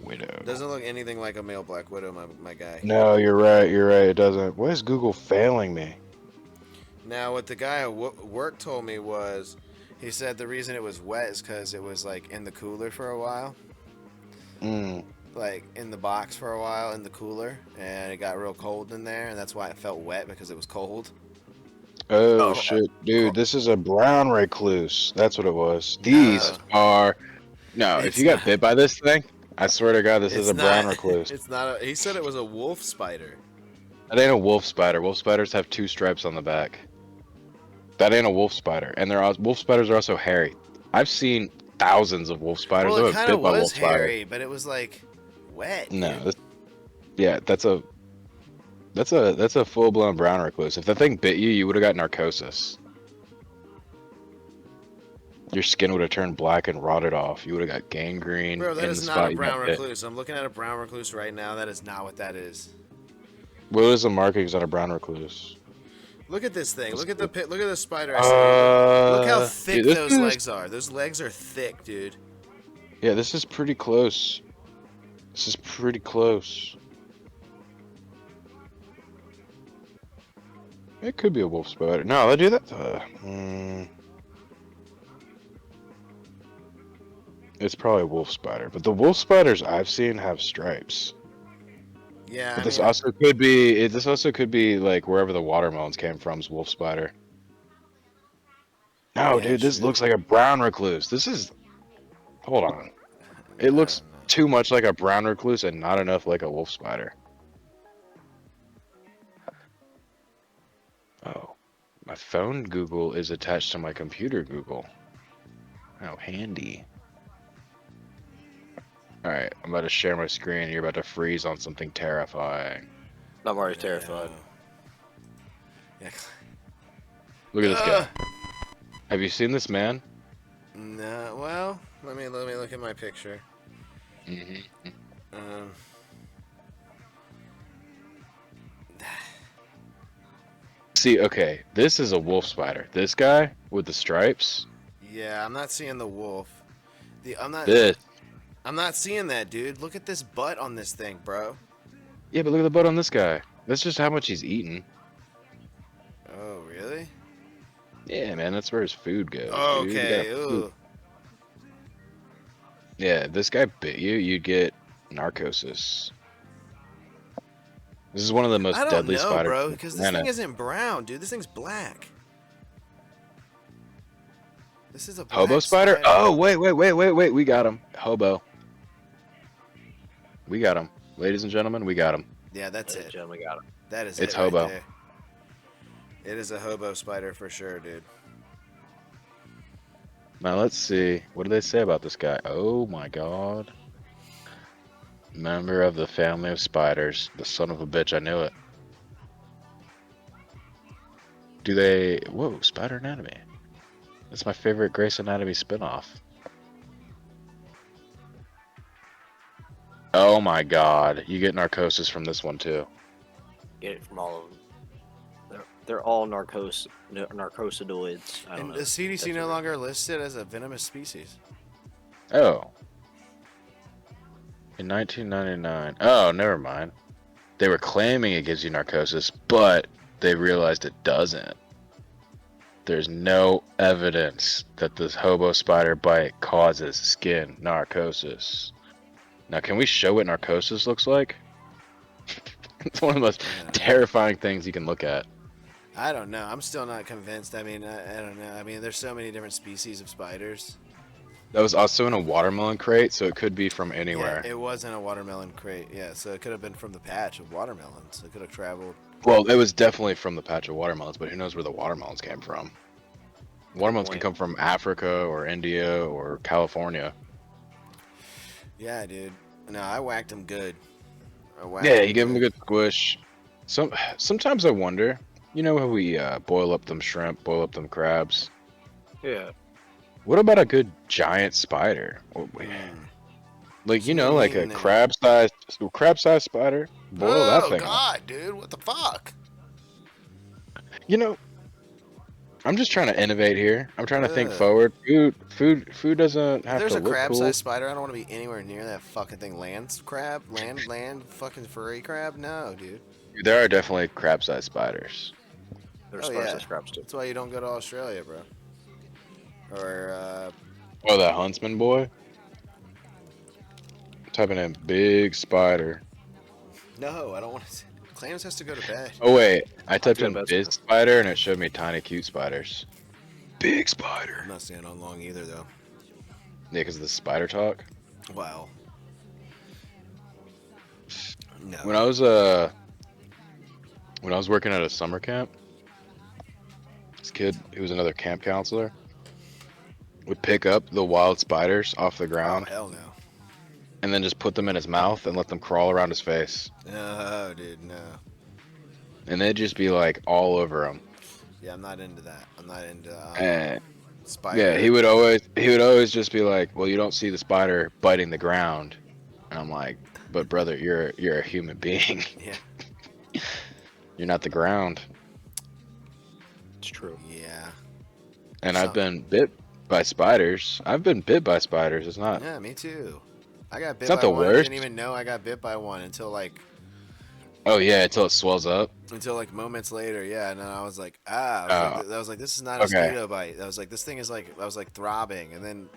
widow. Doesn't look anything like a male black widow, my guy. No, you're right. You're right. It doesn't. Why is Google failing me? Now, what the guy at work told me was, he said the reason it was wet is because it was like in the cooler for a while, like in the box for a while in the cooler, and it got real cold in there, and that's why it felt wet because it was cold. Oh shit, dude! This is a brown recluse. That's what it was. These are no. If It's you got not. bit by this thing, I swear to God, this is a brown recluse. It's not. He said it was a wolf spider. That ain't a wolf spider. Wolf spiders have 2 stripes on the back. That ain't a wolf spider, and wolf spiders are also hairy. I've seen thousands of wolf spiders. Well, I it was kind bit of by a wolf was spider. hairy, but it was like wet. No, dude. yeah, that's a full blown brown recluse. If that thing bit you, you would have got narcosis. Your skin would have turned black and rotted off. You would have got gangrene. Bro, that in is the not spot a you brown got bit. recluse. I'm looking at a brown recluse right now. That is not what that is. What is the markings on a brown recluse? Look at this thing. Look at the spider. I see. Look how thick dude, those legs are. Those legs are thick, dude. Yeah, this is pretty close. This is pretty close. It could be a wolf spider. No, they do that. It's probably a wolf spider, but the wolf spiders I've seen have stripes. Yeah, But this also could be. This also could be like wherever the watermelons came from's wolf spider. No, Yeah, dude, this true. looks like a brown recluse. This is. Hold on. It looks too much like a brown recluse and not enough like a wolf spider. Oh, my phone Google is attached to my computer Google. How handy. Alright, I'm about to share my screen. You're about to freeze on something terrifying. I'm already terrified. Yeah. Look at this guy. Have you seen this man? No. Well, let me look at my picture. See, okay, this is a wolf spider. This guy with the stripes. Yeah, I'm not seeing the wolf. I'm not seeing that, dude. Look at this butt on this thing, bro. Yeah, but look at the butt on this guy. That's just how much he's eaten. Oh, really? Yeah, man, that's where his food goes. Oh, dude. You okay. gotta- Ooh. Yeah, if this guy bit you, you'd get narcosis. This is one of the most I don't deadly know, spiders. bro, on the because this planet. thing isn't brown, dude. This thing's black. This is a black Hobo spider? Oh, wait. We got him. Hobo. We got him. Ladies and gentlemen, we got him. Yeah, that's it. Gentlemen, got him. That is It's it right hobo. there. It is a hobo spider for sure, dude. Now let's see. What do they say about this guy? Oh my god. Member of the family of spiders. The son of a bitch, I knew it. Do they... Whoa, Spider Anatomy. That's my favorite Grey's Anatomy spinoff. Oh my god. You get narcosis from this one too. Get it from all of them. They're all narcosidoids. I don't And know. the CDC That's no what- longer lists it as a venomous species. Oh. In 1999. Oh, never mind. They were claiming it gives you narcosis, but they realized it doesn't. There's no evidence that this hobo spider bite causes skin narcosis. Now, can we show what narcosis looks like? It's one of the most terrifying things you can look at. I don't know. I'm still not convinced. I mean, I don't know. I mean, there's so many different species of spiders. That was also in a watermelon crate, so it could be from anywhere. Yeah, it was in a watermelon crate. Yeah, so it could have been from the patch of watermelons. It could have traveled. Well, it was definitely from the patch of watermelons, but who knows where the watermelons came from? Watermelons can come from Africa or India or California. Yeah, dude. No, I whacked him good. Yeah, you give them a good squish. Sometimes I wonder, you know how we boil up them shrimp, boil up them crabs? Yeah. What about a good giant spider? Like, you know, like a crab-sized spider? Boil that thing up. God, dude, what the fuck? You know, I'm just trying to innovate here. I'm trying to think forward. Food doesn't have to There's a look crab-sized cool. spider. I don't want to be anywhere near that fucking thing. Land crab? Land fucking furry crab? No, dude. There are definitely crab-sized spiders. There's Oh, spider-sized crabs too. That's why you don't go to Australia, bro. Or, Oh, that huntsman boy? Typing in big spider. no, I don't want to. Clams has to go to bed. Oh wait, I typed in big spider and it showed me tiny cute spiders. Big spider. I'm not staying on long either, though. Yeah, because of the spider talk. Wow. No. When I was working at a summer camp, this kid who was another camp counselor would pick up the wild spiders off the ground. Oh, hell no. And then just put them in his mouth and let them crawl around his face. No, dude, no. And they'd just be like all over him. Yeah, I'm not into that. I'm not into spider. Yeah, he would always just be like, "Well, you don't see the spider biting the ground." And I'm like, "But brother, you're a human being. Yeah. You're not the ground." It's true. Yeah. And I've been bit by spiders. It's not. Yeah, me too. I got bit It's not by the one. I worst. didn't even know I got bit by one until like. Oh yeah, until it swells up. Until like moments later, yeah, and then I was like, I was like, this is not a Okay. mosquito bite. I was like, this thing is like, I was like throbbing, and then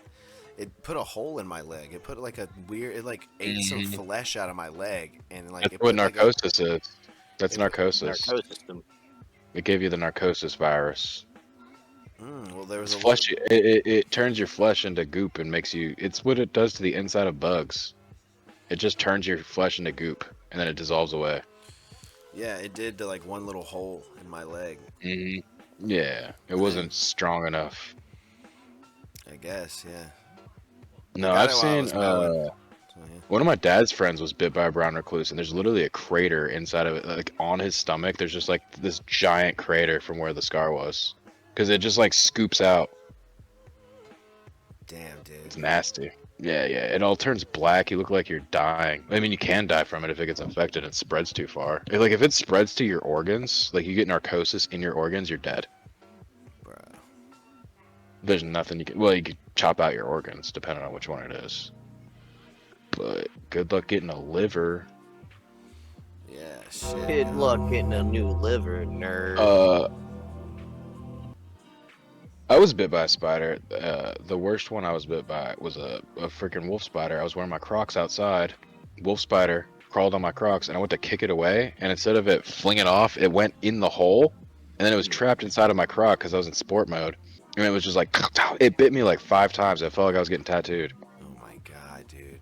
it put a hole in my leg. It put like a weird, it like ate some flesh out of my leg, and like That's it what put, like, narcosis is. That's narcosis. Narcosis. It gave you the narcosis virus. well, there was It's a fleshy. It turns your flesh into goop and makes you. It's what it does to the inside of bugs. It just turns your flesh into goop and then it dissolves away. Yeah, it did to like one little hole in my leg. Yeah, it wasn't strong enough. I guess, yeah. No, I've seen. One of my dad's friends was bit by a brown recluse, and there's literally a crater inside of it, like on his stomach. There's just like this giant crater from where the scar was, because it just like scoops out. Damn, dude. It's nasty. Yeah, it all turns black. You look like you're dying. I mean, you can die from it if it gets infected and spreads too far. Like, if it spreads to your organs, like you get narcosis in your organs, you're dead. Bruh. There's nothing you can. Well, you could chop out your organs, depending on which one it is. But good luck getting a liver. Yeah, shit. Good luck getting a new liver, nerd. I was bit by a spider. The worst one I was bit by was a freaking wolf spider. I was wearing my Crocs outside. Wolf spider crawled on my Crocs, and I went to kick it away. And instead of it flinging off, it went in the hole, and then it was trapped inside of my Croc because I was in sport mode. And it was just like, it bit me like 5 times. I felt like I was getting tattooed. Oh my god, dude.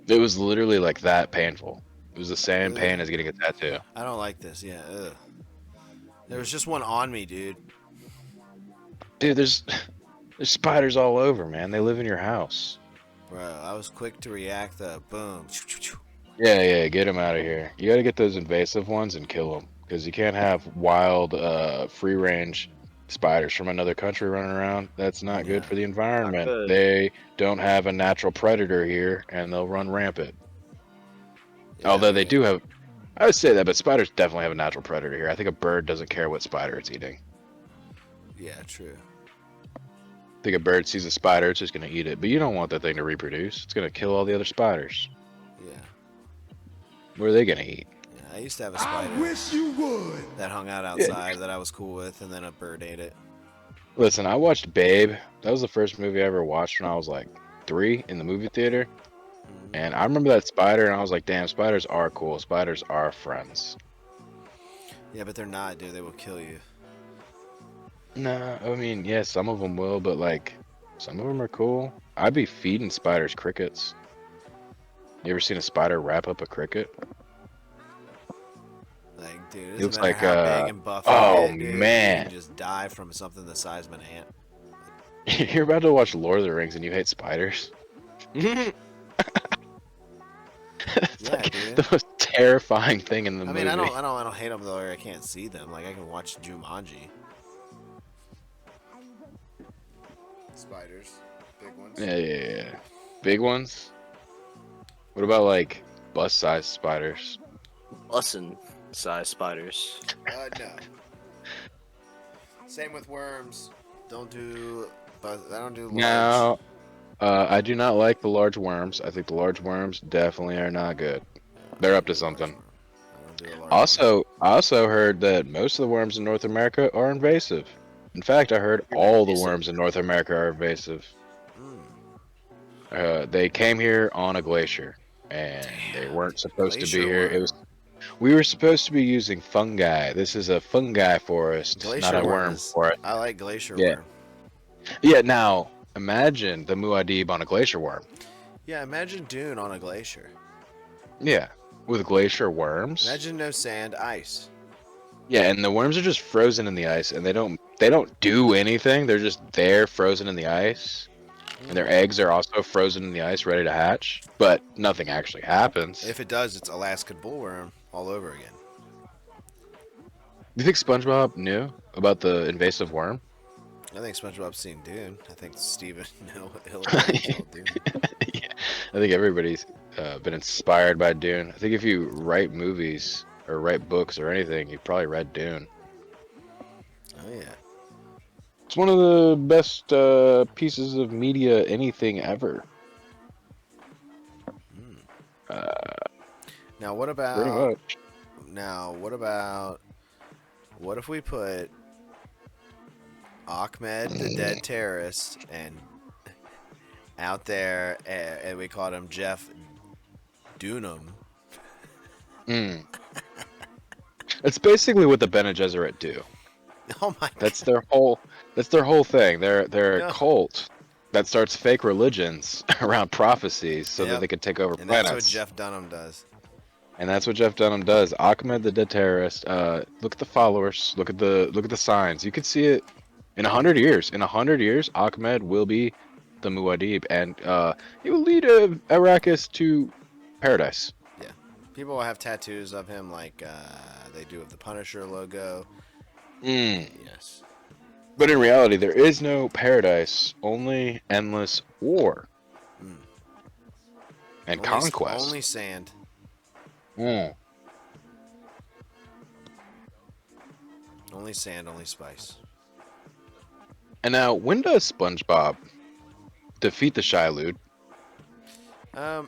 It was literally like that painful. It was the same pain as getting a tattoo. I don't like this. Yeah. Ugh. There was just one on me, dude. Dude, there's spiders all over, man. They live in your house. Bro, I was quick to react. Boom. Yeah, get them out of here. You got to get those invasive ones and kill them, because you can't have wild, free-range spiders from another country running around. That's not good for the environment. They don't have a natural predator here, and they'll run rampant. Yeah, although they do have, I would say that, but spiders definitely have a natural predator here. I think a bird doesn't care what spider it's eating. Yeah, true. I think a bird sees a spider, it's just going to eat it. But you don't want that thing to reproduce. It's going to kill all the other spiders. Yeah. What are they going to eat? Yeah, I used to have a I spider wish you would. that hung out outside that I was cool with, and then a bird ate it. Listen, I watched Babe. That was the first movie I ever watched when I was like 3 in the movie theater. And I remember that spider, and I was like, damn, spiders are cool. Spiders are friends. Yeah, but they're not, dude. They will kill you. Nah, I mean, yeah, some of them will, but like, some of them are cool. I'd be feeding spiders crickets. You ever seen a spider wrap up a cricket? Like, dude, it He looks doesn't matter like, how big and buff you oh, get, dude. You man. can just die from something the size of an ant. You're about to watch Lord of the Rings and you hate spiders? It's Yeah, like dude. the most terrifying thing in the I movie. mean, I don't hate them though. Or I can't see them. Like I can watch Jumanji. Spiders, big ones. Yeah. Big ones? What about like bus-sized spiders? Bussin'-sized spiders. No. Same with worms. Don't do. But I don't do large. No, I do not like the large worms. I think the large worms definitely are not good. They're up to something. I don't do a large Also, I also heard that most of the worms in North America are invasive. In fact, I heard all the worms in North America are invasive. They came here on a glacier, and they weren't supposed to be here. Glacier worm. We were supposed to be using fungi. This is a fungi forest, Glacier not a worm worm is- forest. I like glacier Yeah. worm. Yeah, now imagine the Muad'Dib on a glacier worm. Yeah, imagine Dune on a glacier. Yeah, with glacier worms. Imagine no sand, ice. Yeah, and the worms are just frozen in the ice, and they don't do anything. They're just there, frozen in the ice, and their eggs are also frozen in the ice, ready to hatch. But nothing actually happens. If it does, it's Alaskan bullworm all over again. Do you think SpongeBob knew about the invasive worm? I think SpongeBob's seen Dune. I think Steven Hillenburg told Dune. Yeah, I think everybody's been inspired by Dune. I think if you write movies or write books or anything, you've probably read Dune. Oh yeah. It's one of the best pieces of media anything ever. Now what Pretty about? much. Now what if we put Ahmed, the dead terrorist, and out there, and we called him Jeff Dunham. It's basically what the Bene Gesserit do. Oh my That's their whole thing. They're No. a cult that starts fake religions around prophecies so that Yep. they can take over And planets. that's what Jeff Dunham does. And that's what Jeff Dunham does. Ahmed the dead terrorist. Look at the followers. Look at the signs. You could see it in 100 years. In 100 years, Ahmed will be the Muad'Dib, and he will lead Arrakis to paradise. Yeah. People will have tattoos of him like they do of the Punisher logo. Yes. But in reality, there is no paradise. Only endless war and conquest. Only sand. Only sand, only spice. And now, when does SpongeBob defeat the Shai-Hulud?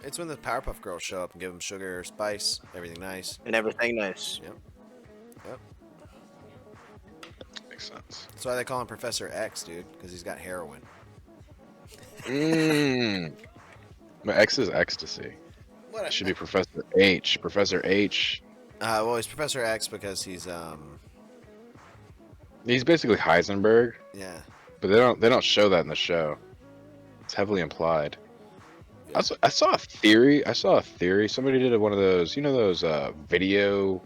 It's when the Powerpuff Girls show up and give him sugar, spice, everything nice. And everything nice. Yep. Makes sense. That's why they call him Professor X, dude, because he's got heroin. But X is ecstasy. What? It should be Professor H. Professor H. Well, he's Professor X because he's He's basically Heisenberg, yeah. but they don't show that in the show. It's heavily implied. I saw a theory. Somebody did one of those, those video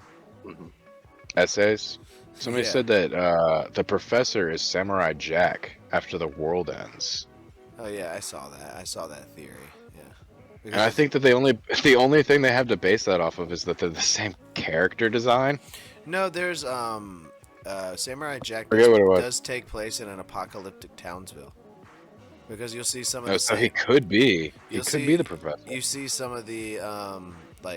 essays. Somebody Yeah. said that the professor is Samurai Jack after the world ends. Oh yeah, I saw that. I saw that theory. Yeah. And I think that the only thing they have to base that off of is that they're the same character design. No, there's Samurai Jack Forget what it was. does take place in an apocalyptic Townsville. Because you'll see some of No, the so same, he could be. He you'll could see- be the professor. you see some of the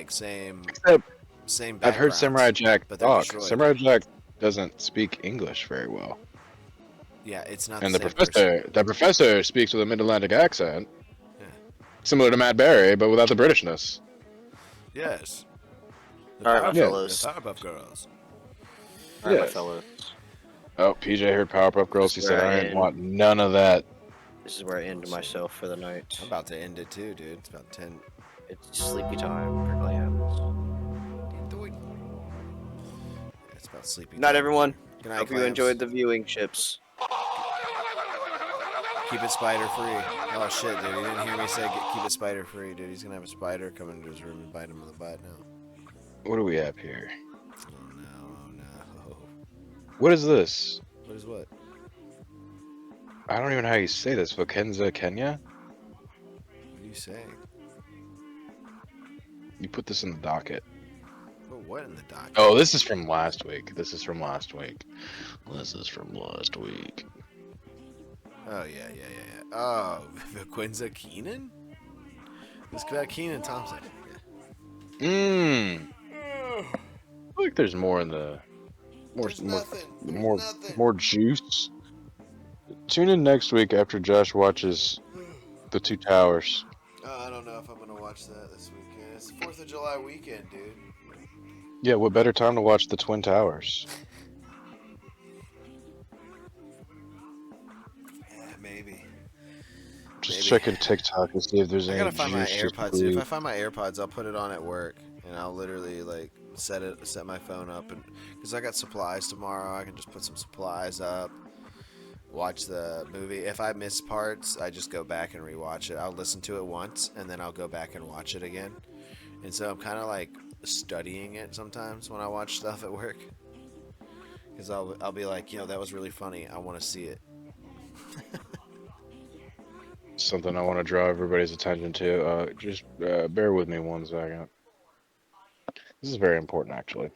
same Except same I've heard backgrounds, Samurai Jack but they're talk. destroyed. Samurai Jack doesn't speak English very well. Yeah, it's not And the the same person. professor speaks with a mid-Atlantic accent, Yeah. similar to Matt Berry, but without the Britishness. Yes. All right, my Yeah. fellows. Powerpuff Girls. All right, my Yes. fellows. Oh, PJ heard Powerpuff Girls. He This is said, where I I didn't end. want none of that. This is where I end myself for the night. I'm about to end it too, dude. It's about 10. It's sleepy time for clams. It's about sleepy. Good night, time. everyone. Good night, Hope you clams. enjoyed the viewing chips. Keep it spider free. Oh shit, dude! He didn't hear me say keep it spider free, dude. He's gonna have a spider come into his room and bite him in the butt now. What do we have here? Oh no! Oh no! What is this? What is what? I don't even know how you say this. Vakenza, Kenya? What are you saying? You put this in the docket. Put what in the document? Oh, this is from last week. This is from last week. This is from last week. Oh yeah. Oh, Quinza Keenan. It's got Keenan Thompson. Yeah. Mmm. I feel like there's more in the more juice. Tune in next week after Josh watches The Two Towers. I don't know if I'm gonna watch that this weekend. It's the 4th of July weekend, dude. Yeah, what better time to watch The Twin Towers? Yeah, maybe. Just Maybe. checking TikTok to see if there's I any gotta find my juice to AirPods. Dude. If I squeeze. find my AirPods, I'll put it on at work, and I'll literally like set my phone up, and because I got supplies tomorrow, I can just put some supplies up, watch the movie. If I miss parts, I just go back and rewatch it. I'll listen to it once, and then I'll go back and watch it again. And so I'm kind of like studying it sometimes when I watch stuff at work, because I'll be like, that was really funny. I want to see it. Something I want to draw everybody's attention to. Just bear with me 1 second. This is very important, actually.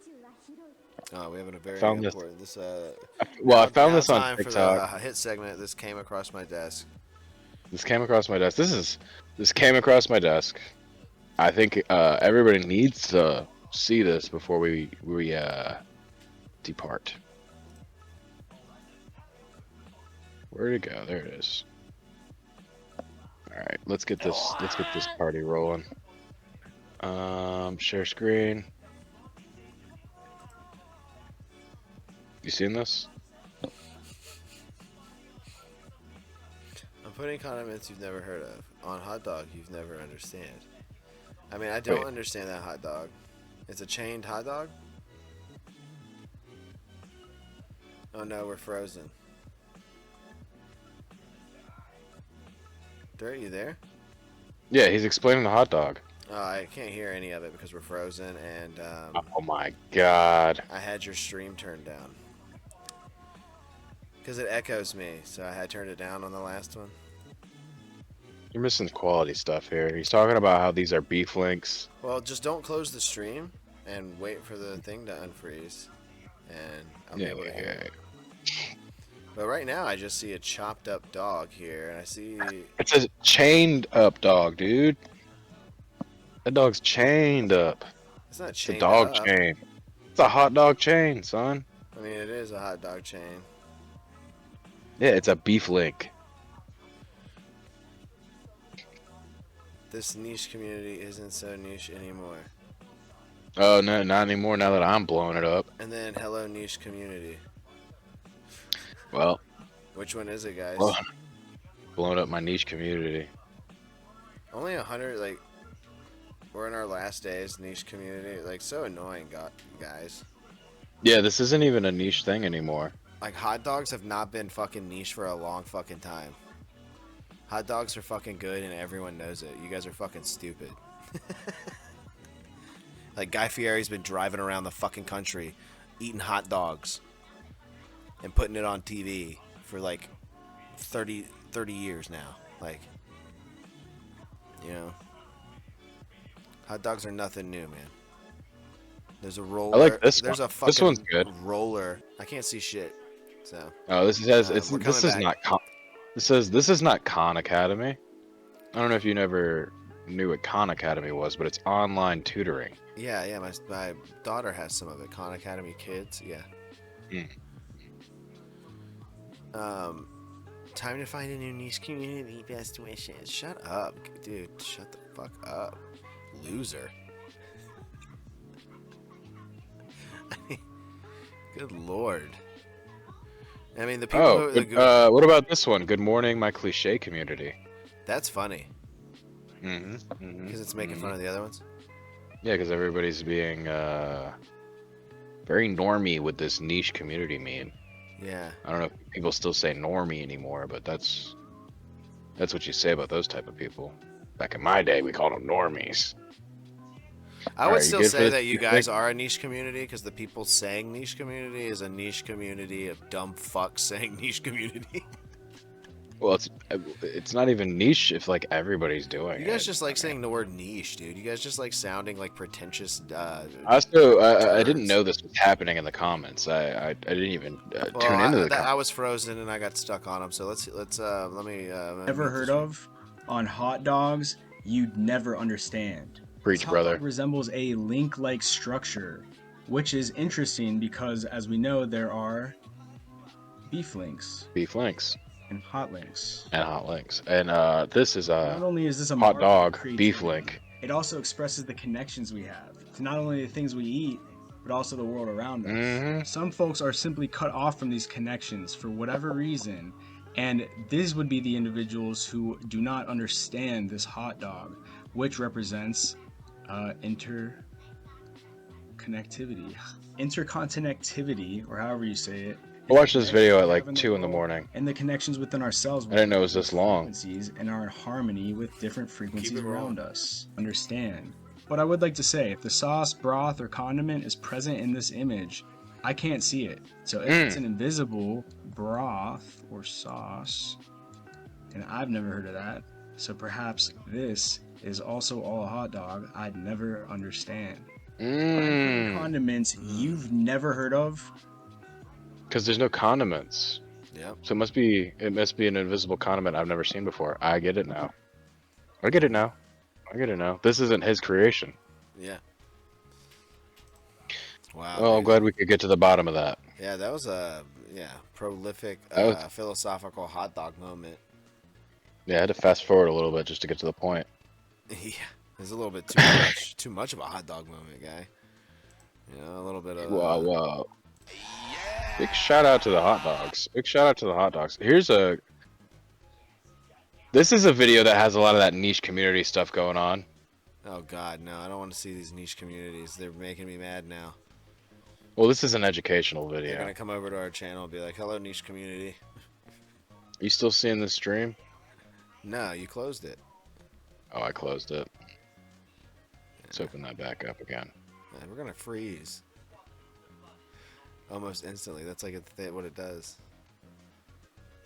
Oh, we have a very Found this. important. This Well, I found now this on time TikTok. for the hit segment. This came across my desk. This came across my desk. This came across my desk. I think everybody needs to see this before we depart. Where'd it go? There it is. All right, let's get this party rolling. Share screen. You seen this? I'm putting condiments you've never heard of on hot dog you've never understand. I mean, I don't Wait. understand that hot dog. It's a chained hot dog? Oh no, we're frozen. Dirt, you there? Yeah, he's explaining the hot dog. Oh, I can't hear any of it because we're frozen, and Oh my god. I had your stream turned down. Because it echoes me, so I had turned it down on the last one. You're missing quality stuff here. He's talking about how these are beef links. Well, just don't close the stream and wait for the thing to unfreeze, and I'll be able to hear it. But right now, I just see a chopped up dog here, and I see... It's a chained up dog, dude. That dog's chained up. It's not It's a chained dog up. chain. It's a hot dog chain, son. I mean, it is a hot dog chain. Yeah, it's a beef link. This niche community isn't so niche anymore. Oh, no, not anymore now that I'm blowing it up. And then, hello niche community. Well, Which one is it, guys? well, blowing up my niche community. Only 100, like... We're in our last days, niche community. Like, so annoying, guys. Yeah, this isn't even a niche thing anymore. Like, hot dogs have not been fucking niche for a long fucking time. Hot dogs are fucking good and everyone knows it. You guys are fucking stupid. Like, Guy Fieri's been driving around the fucking country eating hot dogs and putting it on TV for like 30 years now. Like, you know, hot dogs are nothing new, man. There's a roller. I like this There's one. a fucking This one's good. roller. I can't see shit. So Oh, this says we're coming this is back. not this is not Khan Academy. I don't know if you never knew what Khan Academy was, but it's online tutoring. Yeah. My daughter has some of it. Khan Academy Kids. Yeah. Time to find a new niche community. Best wishes. Shut up, dude. Shut the fuck up, loser. Good lord. I mean, the people. What about this one? Good morning, my cliche community. That's funny. Mm-hmm. Because it's making fun of the other ones. Yeah, because everybody's being very normie with this niche community meme. Yeah. I don't know if people still say normie anymore, but that's what you say about those type of people. Back in my day, we called them normies. I would Alright, you still good say for that this? you guys are a niche community because the people saying niche community is a niche community of dumb fucks saying niche community. Well, it's not even niche if like everybody's doing You it. guys just like saying the word niche, dude. You guys just like sounding like pretentious. Also, I didn't turds. know this was happening in the comments. I didn't even tune into the comments. I was frozen and I got stuck on them. So let me. Never heard of on hot dogs, you'd never understand. Preach, This hot brother. dog resembles a link-like structure, which is interesting because, as we know, there are beef links Beef links and hot links. and hot links, and this is Not only is this a hot mark of dog creativity, beef link. it also expresses the connections we have to not only the things we eat, but also the world around us. Mm-hmm. Some folks are simply cut off from these connections for whatever reason, and these would be the individuals who do not understand this hot dog, which represents interconnectivity, or however you say it. I watched this video at we like have in the 2 in the world, morning. and the connections within ourselves. I didn't know it was this long. Frequencies and are in harmony with different frequencies around rolling. us. Understand. But I would like to say, if the sauce, broth, or condiment is present in this image, I can't see it. So if it's an invisible broth or sauce, and I've never heard of that, so perhaps this is also all a hot dog I'd never understand. Condiments you've never heard of? Because there's no condiments. Yep. So it must be an invisible condiment I've never seen before. I get it now. I get it now. This isn't his creation. Yeah. Wow. Well, I'm dude. glad we could get to the bottom of that. Yeah, that was a prolific philosophical hot dog moment. Yeah, I had to fast forward a little bit just to get to the point. Yeah, it's a little bit too much of a hot dog moment, guy. You know, a little bit of. Whoa. Big shout out to the hot dogs. This is a video that has a lot of that niche community stuff going on. Oh God, no! I don't want to see these niche communities. They're making me mad now. Well, this is an educational video. They're gonna come over to our channel and be like, "Hello, niche community." Are you still seeing this stream? No, you closed it. Oh, I closed it. Let's open that back up again. Yeah, we're gonna freeze almost instantly. That's like what it does.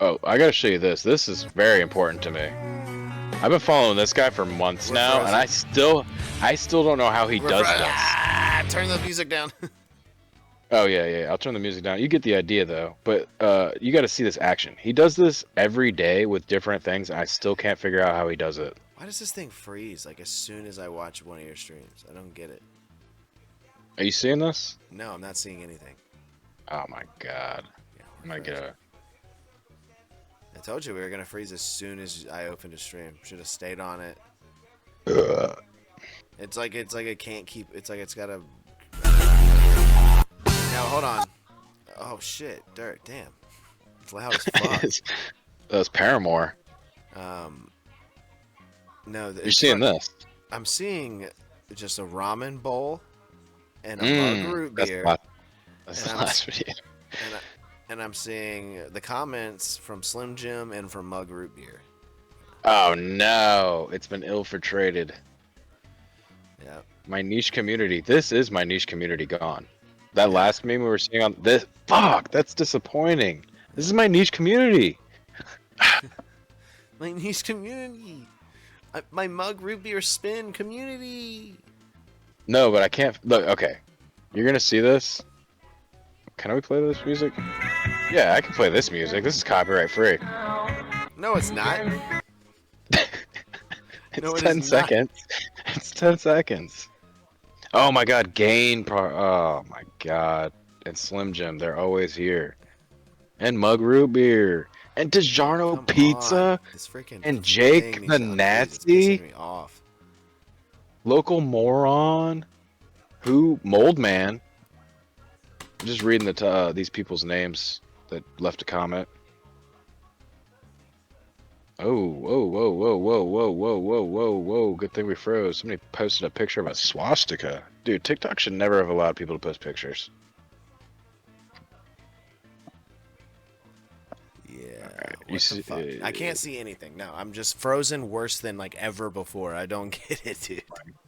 Oh, I gotta show you this. This is very important to me. I've been following this guy for months now, and I still don't know how he does this. Turn the music down. Oh yeah. I'll turn the music down. You get the idea though. But you got to see this action. He does this every day with different things, and I still can't figure out how he does it. Why does this thing freeze like as soon as I watch one of your streams? I don't get it. Are you seeing this? No, I'm not seeing anything. Oh my god. Yeah, I'm gonna get a. I told you we were gonna freeze as soon as I opened a stream. Should have stayed on it. It's like it can't keep. It's like it's gotta. Now hold on. Oh shit, Dirt. Damn. It's loud as fuck. That was Paramore. No. You're seeing this? I'm seeing just a ramen bowl and a mug root beer. That's the last video. And I'm seeing the comments from Slim Jim and from Mug Root Beer. Oh no, it's been infiltrated. Yeah. My niche community. This is my niche community gone. That last meme we were seeing on this. Fuck, that's disappointing. This is my niche community. My niche community. My Mug Root Beer spin community. No, but I can't. Look, okay. You're gonna see this. Can we play this music? Yeah, I can play this music. This is copyright free. No, it's not. It's No, it 10 is not. seconds. It's 10 seconds. Oh my god, oh my god. And Slim Jim, they're always here. And Mug Root Beer. And DiGiorno Come Pizza. on. This freaking And Jake thing the needs to update. It's Nasty. pissing me off. Local Moron. Who? Mold Man. Just reading these people's names that left a comment. Oh, whoa, whoa, whoa, whoa, whoa, whoa, whoa, whoa, whoa. Good thing we froze. Somebody posted a picture of a swastika. Dude, TikTok should never have allowed people to post pictures. Yeah. Alright, you What the see- fuck? I can't see anything. No, I'm just frozen worse than like ever before. I don't get it, dude.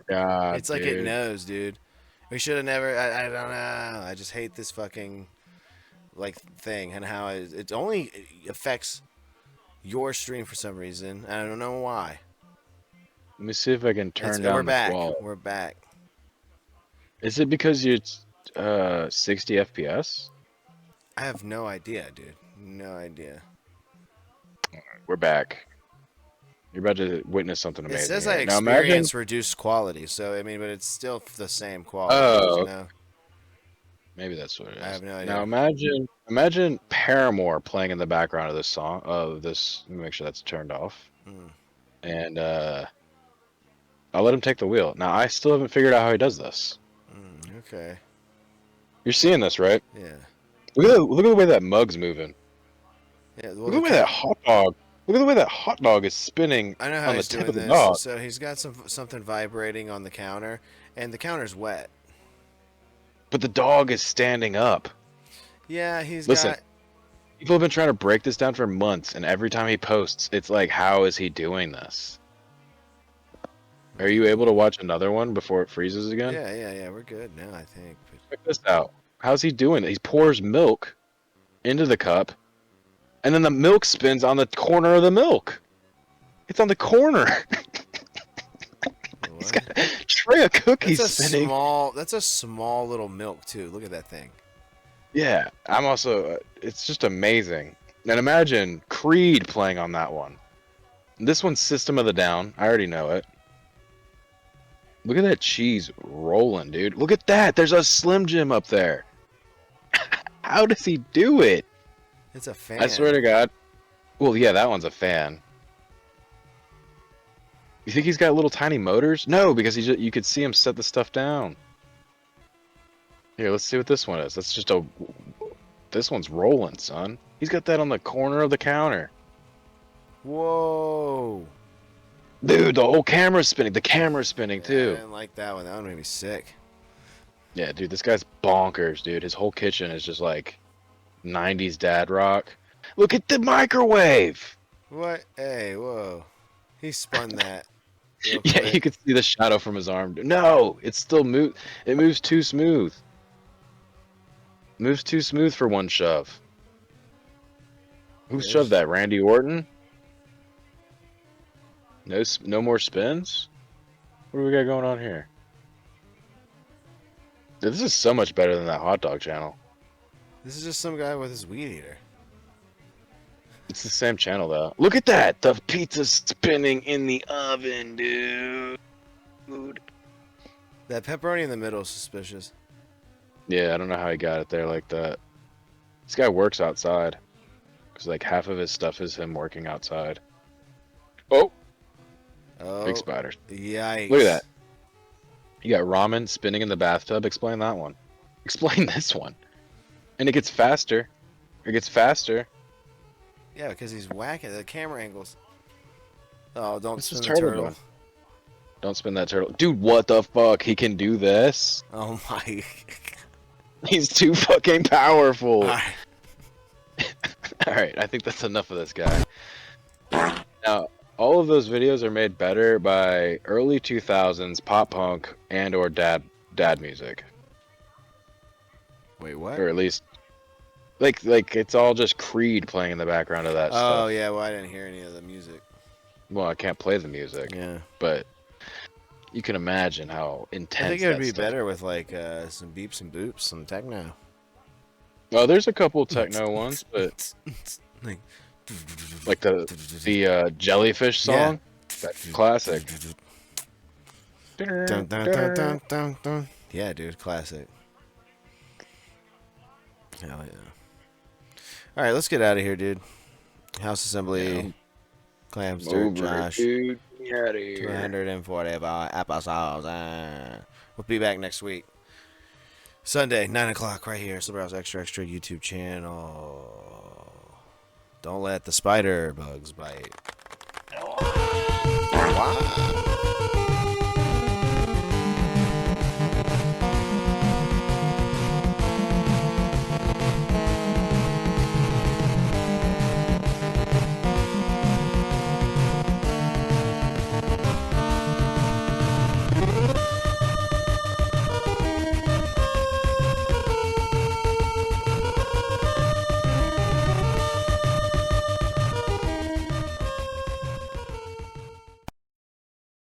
God, It's like it dude. knows, dude. We should have never. I don't know. I just hate this fucking like thing and how it only affects your stream for some reason. I don't know why. Let me see if I can turn down We're the back. quality. We're back. Is it because it's 60 FPS? I have no idea, dude. No idea. We're back. You're about to witness something It amazing. says here. I Now imagine. experience reduced quality, so I mean, but it's still the same quality. Oh, You know? maybe that's what it is. I have no idea. Now imagine Paramore playing in the background of this song. Of this, let me make sure that's turned off. Hmm. And I'll let him take the wheel. Now I still haven't figured out how he does this. Okay. You're seeing this, right? Yeah. Look at the way that mug's moving. Yeah. Well, Look at the way that hot dog. Look at the way that hot dog is spinning I know how on the he's tip doing of the this. dog. So he's got something vibrating on the counter, and the counter's wet. But the dog is standing up. Yeah, Listen, people have been trying to break this down for months, and every time he posts, it's like, how is he doing this? Are you able to watch another one before it freezes again? Yeah. We're good now, I think. But Check this out. How's he doing it? He pours milk into the cup, and then the milk spins on the corner of the milk. It's on the corner. He's got a tray of cookies spinning. That's a small little milk too. Look at that thing. Yeah, I'm also. It's just amazing. And imagine Creed playing on that one. This one's System of the Down. I already know it. Look at that cheese rolling, dude. Look at that. There's a Slim Jim up there. How does he do it? It's a fan. I swear to God. Well, yeah, that one's a fan. You think he's got little tiny motors? No, because you could see him set the stuff down. Here, let's see what this one is. That's just a. This one's rolling, son. He's got that on the corner of the counter. Whoa. Dude, the whole camera's spinning. The camera's spinning I too. didn't like that one. That one made me sick. Yeah, dude, this guy's bonkers, dude. His whole kitchen is just like 90s dad rock. Look at the microwave. What? Hey, whoa. He spun that. real Yeah, quick. you could see the shadow from his arm. No, it's still move. It moves too smooth. Moves too smooth for one shove. Who Yes. shoved that? Randy Orton? No more spins? What do we got going on here? Dude, this is so much better than that hot dog channel. This is just some guy with his weed eater. It's the same channel though. Look at that! The pizza's spinning in the oven, dude. That pepperoni in the middle is suspicious. Yeah, I don't know how he got it there like that. This guy works outside. Because like half of his stuff is him working outside. Oh! Oh, Big spiders. yikes. Look at that. You got ramen spinning in the bathtub. Explain that one. Explain this one. And it gets faster. It gets faster. Yeah, because he's whacking the camera angles. Oh, don't What's spin this the turtle turtle. doing? Don't spin that turtle. Dude, what the fuck? He can do this? Oh my. He's too fucking powerful. Alright. Alright, I think that's enough of this guy. Now, all of those videos are made better by early 2000s pop punk and or dad music. Wait, what? Or at least like it's all just Creed playing in the background of that Oh, stuff. yeah, well, I didn't hear any of the music. Well, I can't play the music, Yeah. but you can imagine how intense I think it would that be stuff better with, like, some beeps and boops, some techno. Well, there's a couple techno ones, but like the jellyfish song, that's classic. Dun, dun, dun, dun, dun, dun. Yeah, dude, classic. Hell yeah. All right, let's get out of here, dude. House Assembly, Yeah. Clams, Dirt, Over, Josh. dude. Get outta here. 245 episodes. We'll be back next week. Sunday, 9 o'clock, right here. Soberhouse Extra Extra YouTube channel. Don't let the spider bugs bite. Wow.